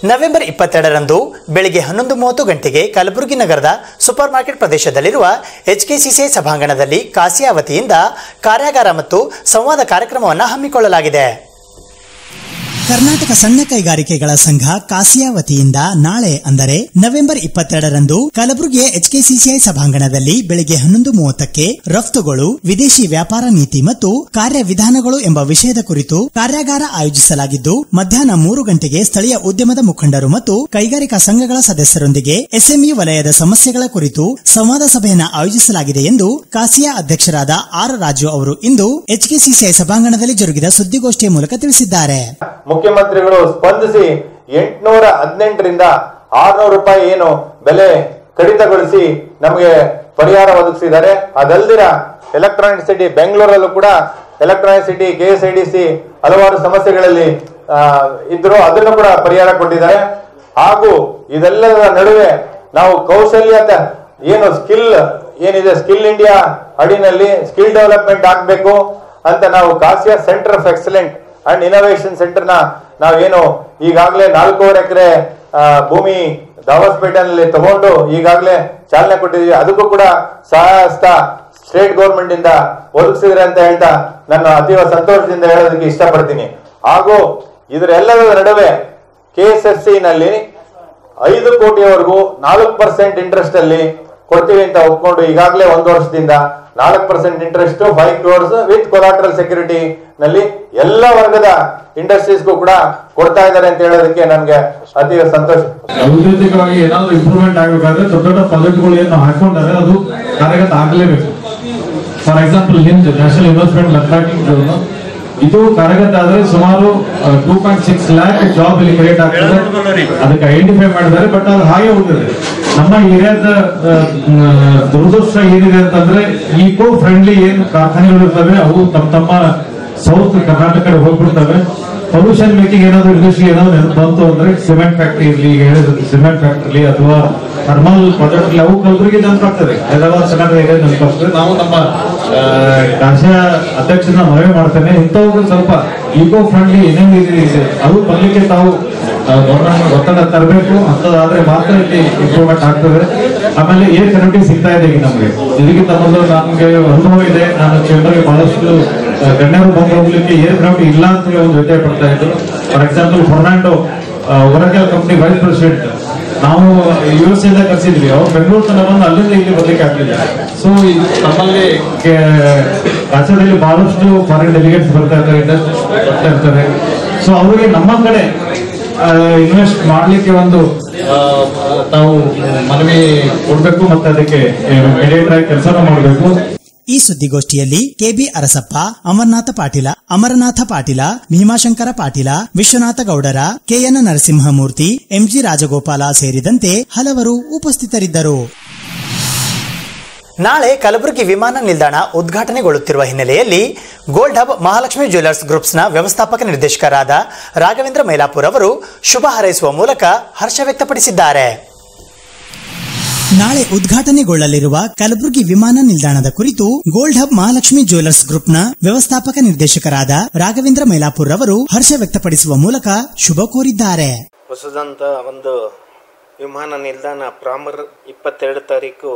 ನವೆಂಬರ್ 22ರಂದು ಬೆಳಿಗ್ಗೆ 11:30 ಗಂಟೆಗೆ ಕಲಬುರಗಿ ನಗರದ ಸೂಪರ್ ಮಾರ್ಕೆಟ್ ಪ್ರದೇಶದಲ್ಲಿರುವ HKCCI ಸಭಾಂಗಣದಲ್ಲಿ ಕಾಸಿಯಾ ವತಿಯಿಂದ ಕಾರ್ಯಾಗಾರ ಮತ್ತು ಸಂವಾದ ಕಾರ್ಯಕ್ರಮವನ್ನು ಹಮ್ಮಿಕೊಳ್ಳಲಾಗಿದೆ. ಕರ್ನಾಟಕ ಸಣ್ಣ ಕೈಗಾರಿಕೆಗಳ ಸಂಘ ಕಾಸಿಯಾ ವತಿಯಿಂದ ನಾಳೆ ಅಂದರೆ ನವೆಂಬರ್ 22ರಂದು ಕಲಬುರಗಿಯ HKCCI ಸಭಾಂಗಣದಲ್ಲಿ ಬೆಳಗ್ಗೆ 11:30ಕ್ಕೆ ರಫ್ತುಗಳು, ವಿದೇಶಿ ವ್ಯಾಪಾರ ನೀತಿ ಮತ್ತು ಕಾರ್ಯವಿಧಾನಗಳು ಎಂಬ ವಿಷಯದ ಕುರಿತು ಕಾರ್ಯಾಗಾರ ಆಯೋಜಿಸಲಾಗಿದ್ದು, ಮಧ್ಯಾಹ್ನ 3 ಗಂಟೆಗೆ ಸ್ಥಳೀಯ ಉದ್ಯಮದ ಮುಖಂಡರು ಮತ್ತು ಕೈಗಾರಿಕಾ ಸಂಘಗಳ ಸದಸ್ಯರೊಂದಿಗೆ SME ವಲಯದ ಸಮಸ್ಯೆಗಳ ಕುರಿತು ಸಂವಾದ ಸಭೆಯನ್ನು ಆಯೋಜಿಸಲಾಗಿದೆ ಎಂದು ಕಾಸಿಯಾ ಅಧ್ಯಕ್ಷರಾದ ಆರ್ ರಾಜು ಅವರು ಇಂದು HKCCI ಸಭಾಂಗಣದಲ್ಲಿ ಜರುಗಿದ ಸುದ್ದಿಗೋಷ್ಠಿಯ ಮೂಲಕ ತಿಳಿಸಿದ್ದಾರೆ. ಮುಖ್ಯಮಂತ್ರಿಗಳು ಸ್ಪಂದಿಸಿ 818ರಿಂದ 600 ರೂಪಾಯಿ ಏನು ಬೆಲೆ ಕಡಿತಗೊಳಿಸಿ ನಮಗೆ ಪರಿಹಾರ ಒದಗಿಸಿದ್ದಾರೆ. ಅದಲ್ದಿರ ಎಲೆಕ್ಟ್ರಾನಿಕ್ ಸಿಟಿ ಬೆಂಗಳೂರಲ್ಲೂ ಕೂಡ ಎಲೆಕ್ಟ್ರಾನಿಕ್ ಸಿಟಿ KSIDC ಹಲವಾರು ಸಮಸ್ಯೆಗಳಲ್ಲಿ ಇದ್ರು, ಅದನ್ನು ಕೂಡ ಪರಿಹಾರ ಕೊಟ್ಟಿದ್ದಾರೆ. ಹಾಗೂ ಇದೆಲ್ಲದರ ನಡುವೆ ನಾವು ಕೌಶಲ್ಯದ ಏನು ಸ್ಕಿಲ್ ಏನಿದೆ, ಸ್ಕಿಲ್ ಇಂಡಿಯಾ ಅಡಿನಲ್ಲಿ ಸ್ಕಿಲ್ ಡೆವಲಪ್ಮೆಂಟ್ ಆಗಬೇಕು ಅಂತ ನಾವು KASSIA centre of excellent and innovation centre ನ ನಾವೇನು ಈಗಾಗಲೇ 4.5 ಎಕರೆ ಭೂಮಿ ದಾವಸ್ಪೇಟೆನಲ್ಲಿ ತಗೊಂಡು ಈಗಾಗಲೇ ಚಾಲನೆ ಕೊಟ್ಟಿದ್ದೀವಿ. ಅದಕ್ಕೂ ಕೂಡ ಸಹಾಯಸ್ತ ಸ್ಟೇಟ್ ಗೌರ್ಮೆಂಟ್ ಇಂದ ಒದಗಿಸಿದ್ರೆ ಅಂತ ಹೇಳ್ತಾ ನನ್ನ ಅತೀವ ಸಂತೋಷದಿಂದ ಹೇಳೋದಕ್ಕೆ ಇಷ್ಟಪಡ್ತೀನಿ. ಹಾಗೂ ಇದರೆಲ್ಲದರ ನಡುವೆ KSFC ನಲ್ಲಿ 5 ಕೋಟಿಯವರೆಗೂ 4% ಇಂಟ್ರೆಸ್ಟ್ ಅಲ್ಲಿ ಕೊಡ್ತೀವಿ ಅಂತ ಒಪ್ಕೊಂಡು ಈಗಾಗಲೇ 1 ವರ್ಷದಿಂದ 4% interest 5 crores with collateral security ನಲ್ಲಿ ಎಲ್ಲ ವರ್ಗದ ಇಂಡಸ್ಟ್ರೀಸ್ಗೂ ಕೂಡ ಕೊಡ್ತಾ ಇದ್ದಾರೆ ಅಂತ ಹೇಳೋದಕ್ಕೆ ನನಗೆ ಅತೀವ ಸಂತೋಷ. ಔದ್ಯೋಗಿಕವಾಗಿ ಏನಾದ್ರು ಇಂಪ್ರೂವ್ಮೆಂಟ್ ಆಗಬೇಕಾದ್ರೆ ದೊಡ್ಡ ದೊಡ್ಡ ಪ್ರಾಜೆಕ್ಟ್ಗಳು ಏನು ಹಾಕೊಂಡಾರೆ ಅದು ಕಾರ್ಯಗತ ಆಗಲೇಬೇಕು. For example Hind national investment manufacturing ಇದು ಕಾರ್ಯಗತ ಆದ್ರೆ ಸುಮಾರು 2.6 lakh ಜಾಬ್ ಇಲ್ಲಿ ಕ್ರಿಯೇಟ್ ಆಗ್ತದೆ. ಅದಕ್ಕೆ ಐಡೆಂಟಿಫೈ ಮಾಡಿದ್ದಾರೆ, ಬಟ್ ಅದು ಹಾಗೆ ಉಳಿದಿದೆ. ನಮ್ಮ ಏರಿಯಾದ ದುರದೃಷ್ಟ ಏನಿದೆ ಅಂತಂದ್ರೆ ಈಕೋ ಫ್ರೆಂಡ್ಲಿ ಏನು ಕಾರ್ಖಾನೆಗಳು ಇರ್ತವೆ ಅವು ತಮ್ಮ ಸೌತ್ ಕರ್ನಾಟಕ ಕಡೆ ಹೋಗ್ಬಿಡ್ತವೆ. ಪೊಲ್ಯೂಷನ್ ಮೇಕಿಂಗ್ ಏನಾದ್ರು ಇಂಡಸ್ಟ್ರಿ ಏನಾದ್ರು ಬಂತು ಅಂದ್ರೆ ಸಿಮೆಂಟ್ ಫ್ಯಾಕ್ಟ್ರಿ ಇರ್ಲಿ, ಸಿಮೆಂಟ್ ಫ್ಯಾಕ್ಟ್ರಿ ಅಥವಾ ಥರ್ಮಲ್ ಪ್ರಾಜೆಕ್ಟ್ ಅವು ಕಲಬುರಗಿ ನೆನಪಾಗ್ತದೆ, ಹೈದರಾಬಾದ್ ಕರ್ನಾಟಕ ಏರಿಯಾ ನೆನಪಾಗ್ತದೆ. ನಾವು ನಮ್ಮ ಕಾಸಿಯಾ ಅಧ್ಯಕ್ಷರನ್ನ ಮನವಿ ಮಾಡ್ತೇನೆ, ಇಂಥವು ಸ್ವಲ್ಪ ಈಕೋ ಫ್ರೆಂಡ್ಲಿ ಏನೇನು ಇದೆ ಅದು ಬರ್ಲಿಕ್ಕೆ ತಾವು ಗೌರ್ಮೆಂಟ್ ಒತ್ತಡ ತರಬೇಕು. ಅಂತದಾದ್ರೆ ಮಾತ್ರ ಇಲ್ಲಿ ಇಂಪ್ರೂವ್ಮೆಂಟ್ ಆಗ್ತದೆ. ಆಮೇಲೆ ಏರ್ ಕನೆಕ್ಟಿವ್ ಸಿಗ್ತಾ ಇದೆ ಈಗ ನಮಗೆ. ಇದಕ್ಕಿಂತ ಮೊದಲು ನಮಗೆ ಅನುಭವ ಇದೆ, ನಾನು ಚೇಂಬರ್ಗೆ ಬಹಳಷ್ಟು ಗಣ್ಯರು ಬಂದು ಹೋಗ್ಲಿಕ್ಕೆ ಏರ್ ಕನೆಕ್ಟಿವ್ ಇಲ್ಲ ಅಂತ ಒಂದು ವ್ಯತ್ಯಯ ಪಡ್ತಾ ಇದ್ರು. For example Fernando Oracle company vice president ನಾವು US ಇಂದ ಕರ್ಸಿದ್ವಿ, ಅವ್ರು ಬೆಂಗಳೂರು ತನಕ ಬಂದು ಅಲ್ಲಿಂದ ಇಲ್ಲಿ ಬರ್ಲಿಕ್ಕೆ ಆಗ್ಲಿಲ್ಲ. ಸೊ ನಮ್ಮಲ್ಲಿ ರಾಜ್ಯದಲ್ಲಿ ಬಹಳಷ್ಟು ಫಾರಿನ್ ಡೆಲಿಗೇಟ್ಸ್ ಬರ್ತಾ ಇರ್ತಾರೆ, ಇಂಡಸ್ಟ್ರೀಸ್ ಬರ್ತಾ ಇರ್ತಾರೆ. ಸೊ ಅವರಿಗೆ ನಮ್ಮ ಕಡೆ ಇನ್ವೆಸ್ಟ್ ಮಾಡ್ಲಿಕ್ಕೆ ಒಂದು ನಾವು ಮನವಿ ಕೊಡ್ಬೇಕು ಮತ್ತೆ ಅದಕ್ಕೆ ಮೀಡಿಯೇಟರ್ ಆಗಿ ಕೆಲಸ ಮಾಡಬೇಕು. ಈ ಸುದ್ದಿಗೋಷ್ಠಿಯಲ್ಲಿ KB ಅರಸಪ್ಪ, ಅಮರನಾಥ ಪಾಟೀಲ, ಭೀಮಾಶಂಕರ ಪಾಟೀಲ, ವಿಶ್ವನಾಥ ಗೌಡರ, KN ನರಸಿಂಹಮೂರ್ತಿ, MG ರಾಜಗೋಪಾಲ ಸೇರಿದಂತೆ ಹಲವರು ಉಪಸ್ಥಿತರಿದ್ದರು. ನಾಳೆ ಕಲಬುರಗಿ ವಿಮಾನ ನಿಲ್ದಾಣ ಉದ್ಘಾಟನೆಗೊಳ್ಳುತ್ತಿರುವ ಹಿನ್ನೆಲೆಯಲ್ಲಿ ಗೋಲ್ಡ್ ಹಬ್ ಮಹಾಲಕ್ಷ್ಮಿ ಜ್ಯುವೆಲರ್ಸ್ ಗ್ರೂಪ್ಸ್ನ ವ್ಯವಸ್ಥಾಪಕ ನಿರ್ದೇಶಕರಾದ ರಾಘವೇಂದ್ರ ಮೈಲಾಪುರ್ ಅವರು ಶುಭ ಹಾರೈಸುವ ಮೂಲಕ ಹರ್ಷ ವ್ಯಕ್ತಪಡಿಸಿದ್ದಾರೆ. ನಾಳೆ ಉದ್ಘಾಟನೆಗೊಳ್ಳಲಿರುವ ಕಲಬುರಗಿ ವಿಮಾನ ನಿಲ್ದಾಣದ ಕುರಿತು ಗೋಲ್ಡ್ ಹಬ್ ಮಹಾಲಕ್ಷ್ಮಿ ಜ್ಯುವೆಲರ್ಸ್ ಗ್ರೂಪ್ನ ವ್ಯವಸ್ಥಾಪಕ ನಿರ್ದೇಶಕರಾದ ರಾಘವೇಂದ್ರ ಮೈಲಾಪುರ್ ಅವರು ಹರ್ಷ ವ್ಯಕ್ತಪಡಿಸುವ ಮೂಲಕ ಶುಭ ಕೋರಿದ್ದಾರೆ. ಹೊಸದಂತ ಒಂದು ವಿಮಾನ ನಿಲ್ದಾಣ ಪ್ರಾರಂಭ 22 ತಾರೀಕು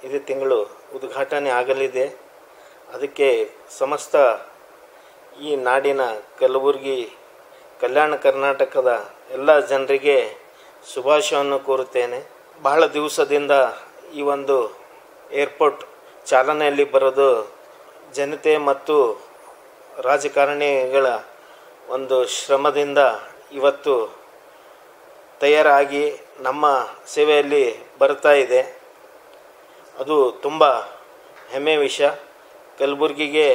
ಇದೇ ತಿಂಗಳು ಉದ್ಘಾಟನೆ ಆಗಲಿದೆ. ಅದಕ್ಕೆ ಸಮಸ್ತ ಈ ನಾಡಿನ ಕಲಬುರಗಿ ಕಲ್ಯಾಣ ಕರ್ನಾಟಕದ ಎಲ್ಲ ಜನರಿಗೆ ಶುಭಾಶಯವನ್ನು ಕೋರುತ್ತೇನೆ. ಬಹಳ ದಿವಸದಿಂದ ಈ ಒಂದು ಏರ್ಪೋರ್ಟ್ ಚಾಲನೆಯಲ್ಲಿ ಬರೋದು ಜನತೆ ಮತ್ತು ರಾಜಕಾರಣಿಗಳ ಒಂದು ಶ್ರಮದಿಂದ ಇವತ್ತು ತಯಾರಾಗಿ ನಮ್ಮ ಸೇವೆಯಲ್ಲಿ ಬರ್ತಾ ಇದೆ. ಅದು ತುಂಬ ಹೆಮ್ಮೆಯ ವಿಷಯ. ಕಲಬುರಗಿಗೆ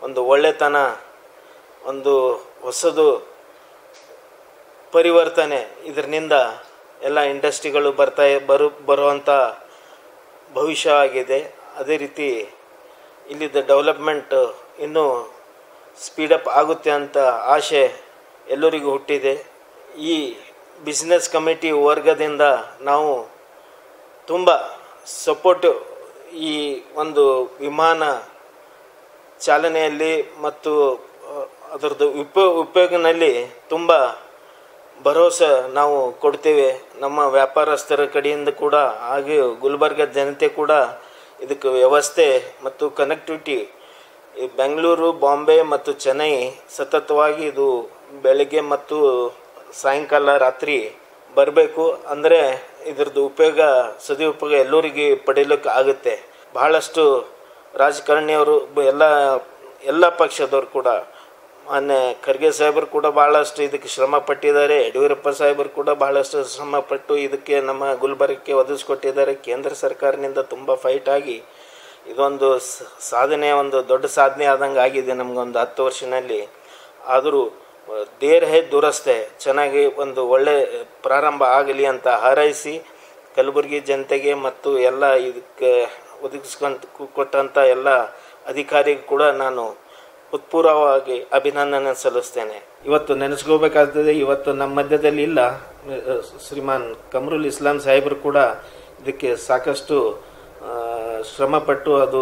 ಒಂದು ಒಳ್ಳೆತನ, ಒಂದು ಹೊಸದು ಪರಿವರ್ತನೆ, ಇದರಿಂದ ಎಲ್ಲ ಇಂಡಸ್ಟ್ರಿಗಳು ಬರುವಂಥ ಭವಿಷ್ಯ ಆಗಿದೆ. ಅದೇ ರೀತಿ ಇಲ್ಲಿದ್ದ ಡೆವಲಪ್ಮೆಂಟ್ ಇನ್ನೂ ಸ್ಪೀಡಪ್ ಆಗುತ್ತೆ ಅಂತ ಆಶೆ ಎಲ್ಲರಿಗೂ ಹುಟ್ಟಿದೆ. ಈ ಬಿಸ್ನೆಸ್ ಕಮಿಟಿ ವರ್ಗದಿಂದ ನಾವು ತುಂಬ ಸಪೋರ್ಟು ಈ ಒಂದು ವಿಮಾನ ಚಾಲನೆಯಲ್ಲಿ ಮತ್ತು ಅದರದ್ದು ಉಪಯೋಗದಲ್ಲಿ ತುಂಬ ಭರವಸೆ ನಾವು ಕೊಡ್ತೇವೆ. ನಮ್ಮ ವ್ಯಾಪಾರಸ್ಥರ ಕಡೆಯಿಂದ ಕೂಡ ಹಾಗೆ ಗುಲ್ಬರ್ಗ ಜನತೆ ಕೂಡ ಇದಕ್ಕೆ ವ್ಯವಸ್ಥೆ ಮತ್ತು ಕನೆಕ್ಟಿವಿಟಿ ಬೆಂಗಳೂರು, ಬಾಂಬೆ ಮತ್ತು ಚೆನ್ನೈ ಸತತವಾಗಿ ಇದು ಬೆಳಗ್ಗೆ ಮತ್ತು ಸಾಯಂಕಾಲ ರಾತ್ರಿ ಬರಬೇಕು. ಅಂದರೆ ಇದ್ರದ್ದು ಸದುಪಯೋಗ ಎಲ್ಲರಿಗೆ ಪಡೀಲಿಕ್ಕೆ ಆಗುತ್ತೆ. ಬಹಳಷ್ಟು ರಾಜಕಾರಣಿಯವರು ಎಲ್ಲ ಪಕ್ಷದವರು ಕೂಡ ಮಾನ್ಯ ಖರ್ಗೆ ಸಾಹೇಬರು ಕೂಡ ಭಾಳಷ್ಟು ಇದಕ್ಕೆ ಶ್ರಮ ಪಟ್ಟಿದ್ದಾರೆ. ಯಡಿಯೂರಪ್ಪ ಸಾಹೇಬರು ಕೂಡ ಭಾಳಷ್ಟು ಶ್ರಮ ಪಟ್ಟು ಇದಕ್ಕೆ ನಮ್ಮ ಗುಲ್ಬರ್ಗಕ್ಕೆ ಒದಗಿಸ್ಕೊಟ್ಟಿದ್ದಾರೆ. ಕೇಂದ್ರ ಸರ್ಕಾರದಿಂದ ತುಂಬ ಫೈಟ್ ಆಗಿ ಇದೊಂದು ಸಾಧನೆ, ಒಂದು ದೊಡ್ಡ ಸಾಧನೆ ಆದಂಗೆ ಆಗಿದೆ ನಮಗೊಂದು 10 ವರ್ಷದಲ್ಲಿ. ಆದರೂ ದೇರ್ ಹೇ ದುರಸ್ತೆ, ಚೆನ್ನಾಗಿ ಒಂದು ಒಳ್ಳೆ ಪ್ರಾರಂಭ ಆಗಲಿ ಅಂತ ಹಾರೈಸಿ ಕಲಬುರಗಿ ಜನತೆಗೆ ಮತ್ತು ಎಲ್ಲ ಇದಕ್ಕೆ ಕೊಟ್ಟಂಥ ಎಲ್ಲ ಅಧಿಕಾರಿಗೂ ಕೂಡ ನಾನು ಹೃತ್ಪೂರ್ವವಾಗಿ ಅಭಿನಂದನೆ ಸಲ್ಲಿಸ್ತೇನೆ. ಇವತ್ತು ನೆನೆಸ್ಕೋಬೇಕಾಗ್ತದೆ, ಇವತ್ತು ನಮ್ಮ ಮಧ್ಯದಲ್ಲಿ ಇಲ್ಲ. ಶ್ರೀಮಾನ್ ಕಮರುಲ್ ಇಸ್ಲಾಂ ಸಾಹೇಬರು ಕೂಡ ಇದಕ್ಕೆ ಸಾಕಷ್ಟು ಶ್ರಮಪಟ್ಟು ಅದು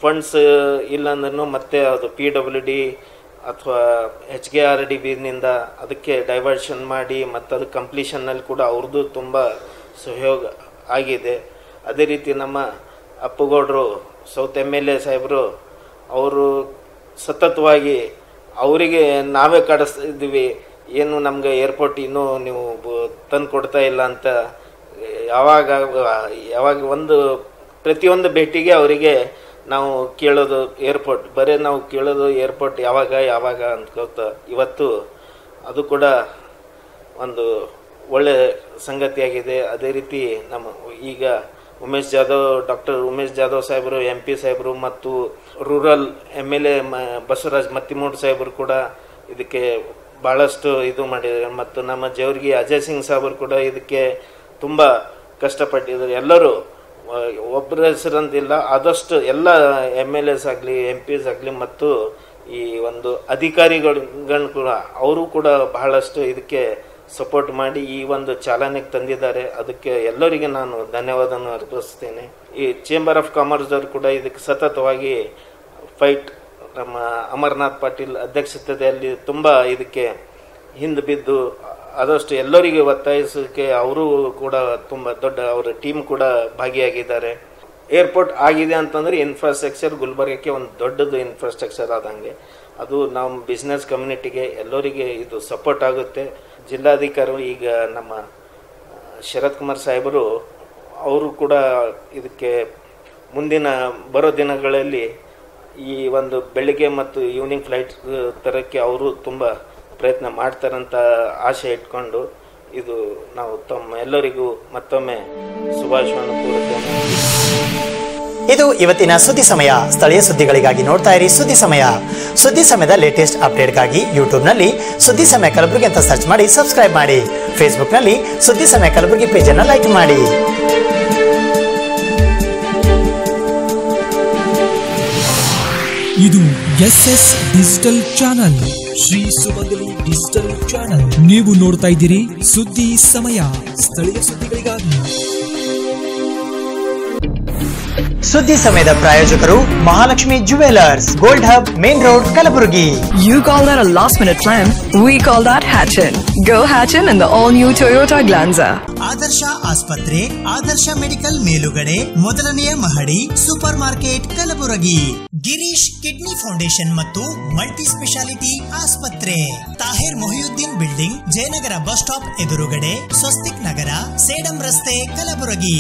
ಫಂಡ್ಸ್ ಇಲ್ಲ ಅಂದ್ರೂ ಮತ್ತೆ ಅದು PWD ಅಥವಾ HKRDBನಿಂದ ಅದಕ್ಕೆ ಡೈವರ್ಷನ್ ಮಾಡಿ ಮತ್ತು ಅದು ಕಂಪ್ಲೀಷನ್ನಲ್ಲಿ ಕೂಡ ಅವ್ರದ್ದು ತುಂಬ ಸಹಯೋಗ ಆಗಿದೆ. ಅದೇ ರೀತಿ ನಮ್ಮ ಅಪ್ಪುಗೌಡರು ಸೌತ್ MLA ಸಾಹೇಬರು ಅವರು ಸತತವಾಗಿ ಅವರಿಗೆ ನಾವೇ ಕಾಡಿಸ್ತಿದ್ದೀವಿ, ಏನು ನಮಗೆ ಏರ್ಪೋರ್ಟ್ ಇನ್ನೂ ನೀವು ತಂದು ಕೊಡ್ತಾ ಇಲ್ಲ ಅಂತ ಯಾವಾಗ ಒಂದು ಪ್ರತಿಯೊಂದು ಭೇಟಿಗೆ ಅವರಿಗೆ ನಾವು ಕೇಳೋದು ಏರ್ಪೋರ್ಟ್ ಯಾವಾಗ ಅಂದ್ಕೋತ ಇವತ್ತು ಅದು ಕೂಡ ಒಂದು ಒಳ್ಳೆ ಸಂಗತಿಯಾಗಿದೆ. ಅದೇ ರೀತಿ ನಮ್ಮ ಈಗ ಡಾಕ್ಟರ್ ಉಮೇಶ್ ಜಾಧವ್ ಸಾಹೇಬರು, MP ಸಾಹೇಬರು ಮತ್ತು ರೂರಲ್ MLA ಬಸವರಾಜ್ ಮತ್ತಿಮೂಡ್ ಸಾಹೇಬರು ಕೂಡ ಇದಕ್ಕೆ ಭಾಳಷ್ಟು ಇದು ಮಾಡಿದ್ದಾರೆ. ಮತ್ತು ನಮ್ಮ ಜೇವರ್ಗಿ ಅಜಯ್ ಸಿಂಗ್ ಸಾಹೇಬರು ಕೂಡ ಇದಕ್ಕೆ ತುಂಬ ಕಷ್ಟಪಟ್ಟಿದ್ದಾರೆ. ಎಲ್ಲರೂ ಒಬ್ಬರ ಹೆಸರಂತಿಲ್ಲ, ಆದಷ್ಟು ಎಲ್ಲ MLAs ಆಗಲಿ MPs ಆಗಲಿ ಮತ್ತು ಈ ಒಂದು ಅಧಿಕಾರಿಗಳು ಕೂಡ ಅವರು ಕೂಡ ಬಹಳಷ್ಟು ಇದಕ್ಕೆ ಸಪೋರ್ಟ್ ಮಾಡಿ ಈ ಒಂದು ಚಾಲನೆಗೆ ತಂದಿದ್ದಾರೆ. ಅದಕ್ಕೆ ಎಲ್ಲರಿಗೆ ನಾನು ಧನ್ಯವಾದವನ್ನು ಅರ್ಪಿಸ್ತೇನೆ. ಈ ಚೇಂಬರ್ ಆಫ್ ಕಾಮರ್ಸ್ದವರು ಕೂಡ ಇದಕ್ಕೆ ಸತತವಾಗಿ ಫೈಟ್, ನಮ್ಮ ಅಮರನಾಥ್ ಪಾಟೀಲ್ ಅಧ್ಯಕ್ಷತೆಯಲ್ಲಿ ತುಂಬ ಇದಕ್ಕೆ ಹಿಂದೆ ಬಿದ್ದು ಆದಷ್ಟು ಎಲ್ಲರಿಗೆ ಒತ್ತಾಯಿಸೋಕ್ಕೆ ಅವರು ಕೂಡ ತುಂಬ ದೊಡ್ಡ ಅವರ ಟೀಮ್ ಕೂಡ ಭಾಗಿಯಾಗಿದ್ದಾರೆ. ಏರ್ಪೋರ್ಟ್ ಆಗಿದೆ ಅಂತಂದರೆ ಇನ್ಫ್ರಾಸ್ಟ್ರಕ್ಚರ್ ಗುಲ್ಬರ್ಗಕ್ಕೆ ಒಂದು ದೊಡ್ಡದು ಇನ್ಫ್ರಾಸ್ಟ್ರಕ್ಚರ್ ಆದಂಗೆ. ಅದು ನಮ್ಮ ಬಿಸ್ನೆಸ್ ಕಮ್ಯುನಿಟಿಗೆ ಎಲ್ಲರಿಗೆ ಇದು ಸಪೋರ್ಟ್ ಆಗುತ್ತೆ. ಜಿಲ್ಲಾಧಿಕಾರಿ ಈಗ ನಮ್ಮ ಶರತ್ ಕುಮಾರ್ ಸಾಹೇಬರು ಅವರು ಕೂಡ ಇದಕ್ಕೆ ಮುಂದಿನ ಬರೋ ದಿನಗಳಲ್ಲಿ ಈ ಒಂದು ಬೆಳಿಗ್ಗೆ ಮತ್ತು ಈವ್ನಿಂಗ್ ಫ್ಲೈಟ್ ತರಕ್ಕೆ ಅವರು ತುಂಬ ಪ್ರಯತ್ನ ಮಾಡ್ತಾರಂತ ಆಶೆ ಇಟ್ಕೊಂಡು ಇದು ನಾವು ತಮ್ಮ ಎಲ್ಲರಿಗೂ ಮತ್ತೊಮ್ಮೆ ಶುಭಾಶಯವನ್ನು ಕೋರುತ್ತೇನೆ. ಇದು ಇವತ್ತಿನ ಸುದ್ದಿ ಸಮಯ. ಸ್ಥಳೀಯ ಸುದ್ದಿಗಳಿಗಾಗಿ ನೋಡ್ತಾ ಇರಿ ಸುದ್ದಿ ಸಮಯ. ಸುದ್ದಿ ಸಮಯದ ಲೇಟೆಸ್ಟ್ ಅಪ್ಡೇಟ್ಗಾಗಿ ಯೂಟ್ಯೂಬ್ನಲ್ಲಿ ಸುದ್ದಿ ಸಮಯ ಕಲಬುರಗಿ ಅಂತ ಸರ್ಚ್ ಮಾಡಿ ಸಬ್ಸ್ಕ್ರೈಬ್ ಮಾಡಿ. ಫೇಸ್ಬುಕ್ನಲ್ಲಿ ಸುದ್ದಿ ಸಮಯ ಕಲಬುರಗಿ ಪೇಜ್ ಅನ್ನು ಲೈಕ್ ಮಾಡಿ. ಇದು SS ಡಿಜಿಟಲ್ ಚಾನಲ್, ಶ್ರೀ ಸುಮಂಗಲಿ ಡಿಜಿಟಲ್ ಚಾನಲ್. ನೀವು ನೋಡ್ತಾ ಇದ್ದೀರಿ ಸುದ್ದಿ ಸಮಯ, ಸ್ಥಳೀಯ ಸುದ್ದಿಗಳಿಗಾಗಿ. ಸುದ್ದಿ ಸಮಯದ ಪ್ರಾಯೋಜಕರು Mahalakshmi jewellers, gold hub, main road, Kalaburagi. You call that a last minute plan? We call that Hatchin. Go Hatchin in the all new Toyota Glanza. ಆದರ್ಶ ಆಸ್ಪತ್ರೆ, ಆದರ್ಶ ಮೆಡಿಕಲ್ ಮೇಲುಗಡೆ, ಮೊದಲನೆಯ ಮಹಡಿ, super market, Kalaburagi. Girish kidney foundation ಮತ್ತು ಮಲ್ಟಿ ಸ್ಪೆಷಾಲಿಟಿ ಆಸ್ಪತ್ರೆ, Tahir Mohiuddin building, Jayanagar bus stop ಎದುರುಗಡೆ, ಸ್ವಸ್ತಿಕ್ ನಗರ, ಸೇಡಂ ರಸ್ತೆ, ಕಲಬುರಗಿ.